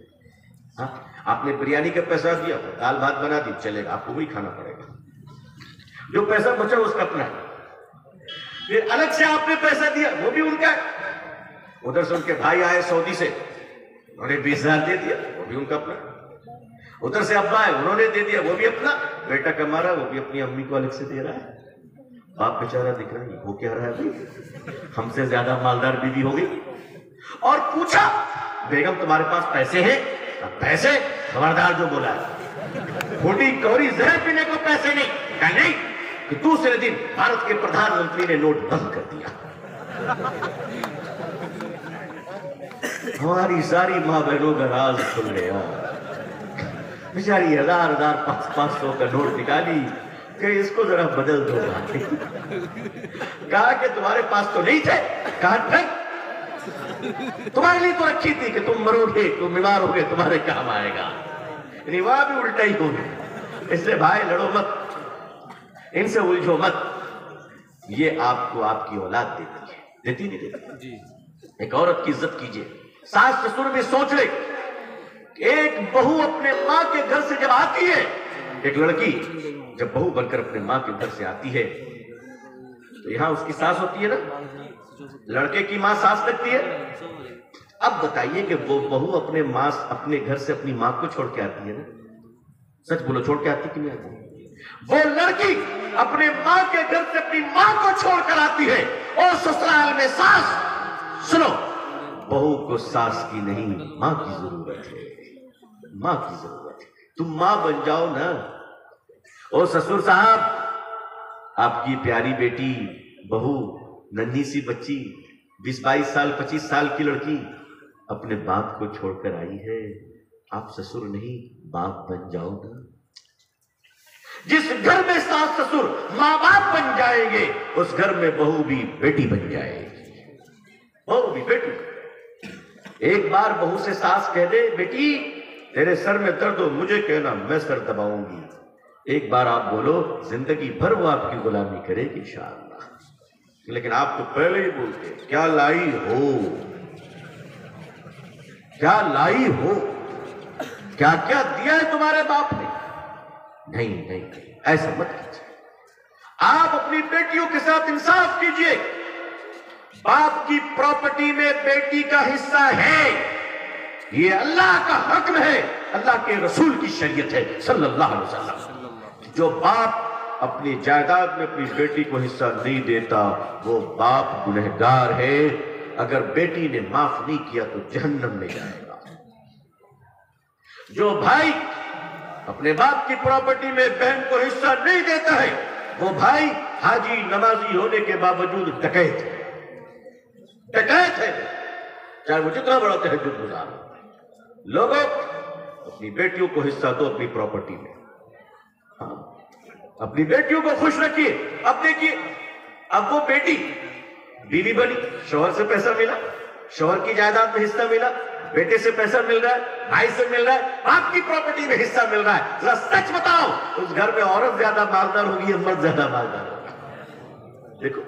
हाँ, आपने बिरयानी का पैसा दिया, दाल भात बना दी, चलेगा, आपको वही खाना पड़ेगा। जो पैसा बचा उसका अपना है। फिर अलग से आपने पैसा दिया, वो भी उनका है। उधर से उनके भाई आए सऊदी से, उन्होंने 20,000 दे दिया, वो भी उनका अपना। उधर से अब्बा है, उन्होंने दे दिया, वो भी अपना। बेटा कमा रहा है, वो भी अपनी अम्मी को अलग से दे रहा है। बाप बेचारा दिख रहा है, वो क्या रहा है भाई, हमसे ज्यादा मालदार बीवी हो गई। और पूछा, बेगम तुम्हारे पास पैसे हैं? पैसे? खबरदार जो बोला है, खोटी कौड़ी जहर पीने को पैसे नहीं। क्या नहीं? कि दूसरे दिन भारत के प्रधानमंत्री ने नोट बंद कर दिया। हमारी सारी मां बहनों का राज खुल गया। बेचारी 1000 500 का नोट निकाली कि इसको जरा बदल दो। कहा कि तुम्हारे पास तो नहीं थे। कहा नहीं, तुम्हारे लिए तो रखी थी कि तुम मरोगे, तुम बीमार होगे, तुम्हारे काम आएगा। वहां भी उल्टा ही होगा। इसलिए भाई लड़ो मत, इनसे उलझो मत। ये आपको आपकी औलाद देती है, देती नहीं देती जी। एक औरत की इज्जत कीजिए। सास ससुर भी सोच ले, एक बहू अपने माँ के घर से जब आती है, एक लड़की जब बहू बनकर अपने माँ के घर से आती है तो यहाँ उसकी सास होती है ना, लड़के की माँ सास लगती है। अब बताइए कि वो बहू अपने घर से अपनी माँ को छोड़ के आती है ना, सच बोलो, छोड़ के आती कि नहीं आती? वो लड़की अपने माँ के घर से अपनी माँ को छोड़कर आती है और ससुराल में सास। सुनो, बहू को सास की नहीं माँ की जरूरत है, माँ की जरूरत है। तुम माँ बन जाओ ना। ओ ससुर साहब, आपकी प्यारी बेटी बहू, नन्ही सी बच्ची, 20-22 साल 25 साल की लड़की अपने बाप को छोड़कर आई है। आप ससुर नहीं बाप बन जाओ ना। जिस घर में सास ससुर माँ बाप बन जाएंगे, उस घर में बहू भी बेटी बन जाएगी। बहू भी बेटी। एक बार बहू से सास कह दे, बेटी तेरे सर में दर्द हो, मुझे कहना, मैं सर दबाऊंगी। एक बार आप बोलो, जिंदगी भर वो आपकी गुलामी करेगी इंशाअल्लाह। लेकिन आप तो पहले ही बोलते, क्या लाई हो, क्या लाई हो, क्या क्या दिया है तुम्हारे बाप ने। नहीं नहीं, ऐसा मत कीजिए। आप अपनी बेटियों के साथ इंसाफ कीजिए। बाप की प्रॉपर्टी में बेटी का हिस्सा है, ये अल्लाह का हुक्म है, अल्लाह के रसूल की शरीयत है सल्लल्लाहु अलैहि वसल्लम। जो बाप अपनी जायदाद में अपनी बेटी को हिस्सा नहीं देता वो बाप गुनहगार है। अगर बेटी ने माफ नहीं किया तो जहन्नम में जाएगा। जो भाई अपने बाप की प्रॉपर्टी में बहन को हिस्सा नहीं देता है वो भाई हाजी नमाजी होने के बावजूद डकैत है, डकैत है, चाहे वो जितना बड़ा तहज्जुद गुजार हो। लोगों अपनी बेटियों को हिस्सा दो अपनी प्रॉपर्टी में। हाँ, अपनी बेटियों को खुश रखिए। अब देखिए, अब वो बेटी बीवी बनी, शौहर से पैसा मिला, शौहर की जायदाद में हिस्सा मिला, बेटे से पैसा मिल रहा है, भाई से मिल रहा है, बाप की प्रॉपर्टी में हिस्सा मिल रहा है। जरा सच बताओ, उस घर में औरत ज्यादा मालदार होगी या मर्द ज्यादा मालदार होगा? देखो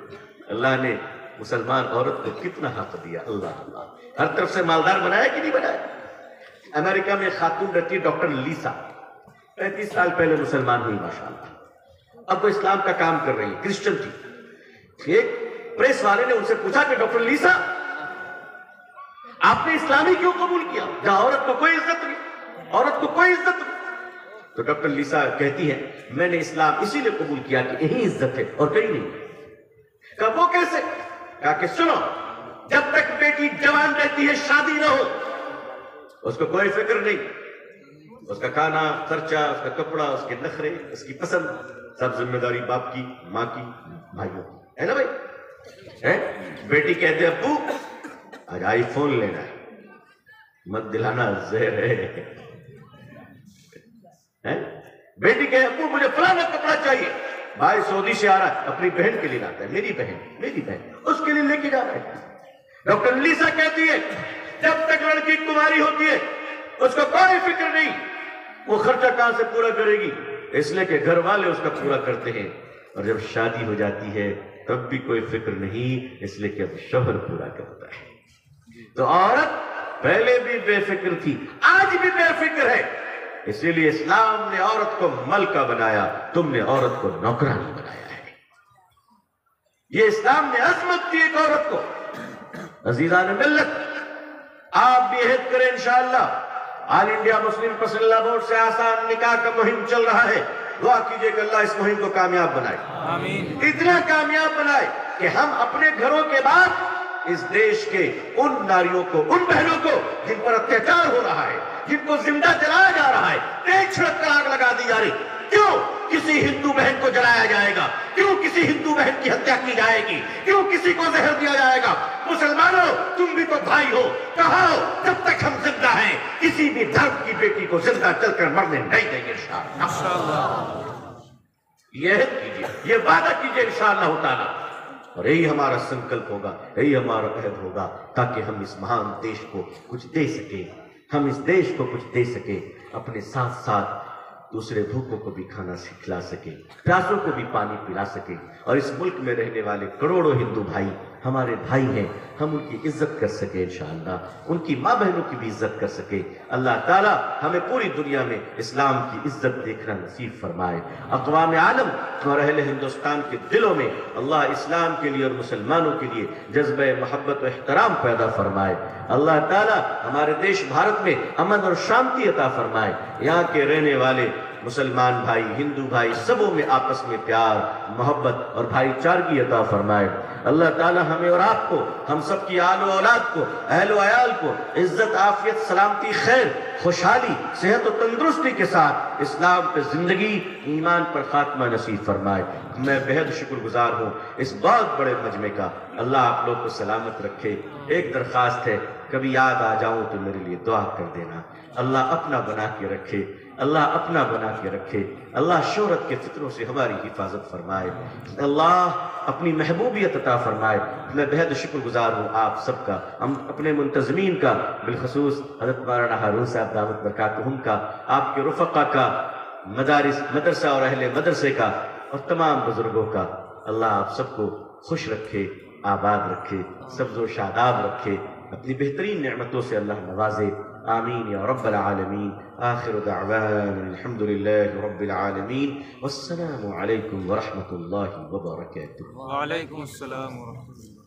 अल्लाह ने मुसलमान औरत को कितना हक दिया। अल्लाह हर तरफ से मालदार बनाया कि नहीं बनाया? अमेरिका में खातून रहती है डॉक्टर लीसा, 35 साल पहले मुसलमान हुई माशाअल्लाह। अब वो इस्लाम का काम कर रही है, क्रिश्चियन थी। एक प्रेस वाले ने उनसे पूछा कि डॉक्टर लीसा आपने इस्लामी क्यों कबूल किया, जहां औरत को कोई इज्जत नहीं, औरत को कोई इज्जत नहीं? तो डॉक्टर लीसा कहती है मैंने इस्लाम इसीलिए कबूल किया कि यही इज्जत है और कहीं नहीं। कहा वो कैसे? कहा कि सुनो, जब तक बेटी जवान रहती है शादी न हो उसको कोई फिक्र नहीं, उसका खाना खर्चा, उसका कपड़ा, उसके नखरे, उसकी पसंद सब जिम्मेदारी बाप की, माँ की, भाइयों की, है ना भाई? है? बेटी कहते अब्बू आज आईफोन लेना है, मत दिलाना जहर है? बेटी कहे अब्बू मुझे फलाना कपड़ा चाहिए, भाई सऊदी से आ रहा है अपनी बहन के लिए लाता है, मेरी बहन उसके लिए लेके जा रहा है। डॉक्टर लीसा कहती है जब तक लड़की कुमारी होती है उसको कोई फिक्र नहीं, वो खर्चा कहां से पूरा करेगी, इसलिए कि घर वाले उसका पूरा करते हैं। और जब शादी हो जाती है तब भी कोई फिक्र नहीं, इसलिए कि अब शौहर पूरा करता है। तो औरत पहले भी बेफिक्र थी, आज भी बेफिक्र है। इसीलिए इस्लाम ने औरत को मलका बनाया, तुमने औरत को नौकरानी बनाया है। ये इस्लाम ने अजमत दी एक औरत को। अजीजान मिल्लत, आप भी अहद करें इंशाअल्लाह। All India Muslim personal board से आसान निकाह का मुहिम चल रहा है। दुआ कीजिए कि अल्लाह इस मुहिम को कामयाब बनाए, आमीन। इतना कामयाब बनाए कि हम अपने घरों के बाद इस देश के उन नारियों को, उन बहनों को जिन पर अत्याचार हो रहा है, जिनको जिंदा जलाया जा रहा है, तेज छिड़क कर आग लगा दी जा रही, क्यों किसी हिंदू बहन को जलाया जाएगा, क्यों किसी हिंदू बहन की हत्या की जाएगी, क्यों किसी को जहर दिया जाएगा? मुसलमानों तुम भी तो भाई हो, कहो जब तक हम जिंदा हैं किसी भी धर्म की बेटी को जिंदा चलकर मरने नहीं देंगे इंशाअल्लाह। यह कीजिए, ये वादा कीजिए इंशाअल्लाह ताला। और यही हमारा संकल्प होगा, यही हमारा अहद होगा, ताकि हम इस महान देश को कुछ दे सके, हम इस देश को कुछ दे सके, अपने साथ साथ दूसरे भूखों को भी खाना खिला सके, प्यासों को भी पानी पिला सके। और इस मुल्क में रहने वाले करोड़ों हिंदू भाई हमारे भाई हैं, हम उनकी इज्जत कर सके इंशाअल्लाह, उनकी माँ बहनों की भी इज्जत कर सके। अल्लाह ताला हमें पूरी दुनिया में इस्लाम की इज्जत देखना नसीब फरमाए। अक़वाम आलम और अहले हिंदुस्तान के दिलों में अल्लाह इस्लाम के लिए और मुसलमानों के लिए जज्बे मोहब्बत और एहतराम पैदा फरमाए। अल्लाह ताला हमारे देश भारत में अमन और शांति अता फरमाए। यहाँ के रहने वाले मुसलमान भाई, हिंदू भाई, सबों में आपस में प्यार, मोहब्बत और भाईचारगी अता फरमाए। अल्लाह ताला हमें और आपको, हम सब की आल औलाद को, अहल अयाल को इज्जत, आफियत, सलामती, खैर, खुशहाली, सेहत और तंदुरुस्ती के साथ इस्लाम पे जिंदगी, ईमान पर खात्मा नसीब फरमाए। मैं बेहद शुक्रगुजार हूँ इस बहुत बड़े मजमे का। अल्लाह आप लोग को सलामत रखे। एक दरख्वास्त है, कभी याद आ जाऊं तो मेरे लिए दुआ कर देना। अल्लाह अपना बना के रखे, अल्लाह अपना बना के रखे। अल्लाह शोहरत के फितरों से हमारी हिफाजत फरमाए। अल्लाह अपनी महबूबियत अता फरमाए। मैं बेहद शुक्रगुजार हूँ आप सबका, हम अपने मुंतज़मीन का, बिलखसूस हज़रत मौलाना हारून साहब दामत बरकातुहुम का, आपके रुफ़क़ा का, मदारिस मदरसा और अहले मदरसे का और तमाम बुजुर्गों का। अल्लाह आप सबको खुश रखे, आबाद रखे, सब्ज़ो शादाब रखे, अपनी बेहतरीन नेमतों से अल्लाह नवाजे। आमीन या रब्बल आलमीन। आखिर दावाना अल्हम्दुलिल्लाहि रब्बिल आलमीन। वस्सलामु अलैकुम व रहमतुल्लाहि व बरकातुहू। वालेकुम अस्सलाम व रहमतुल्लाह।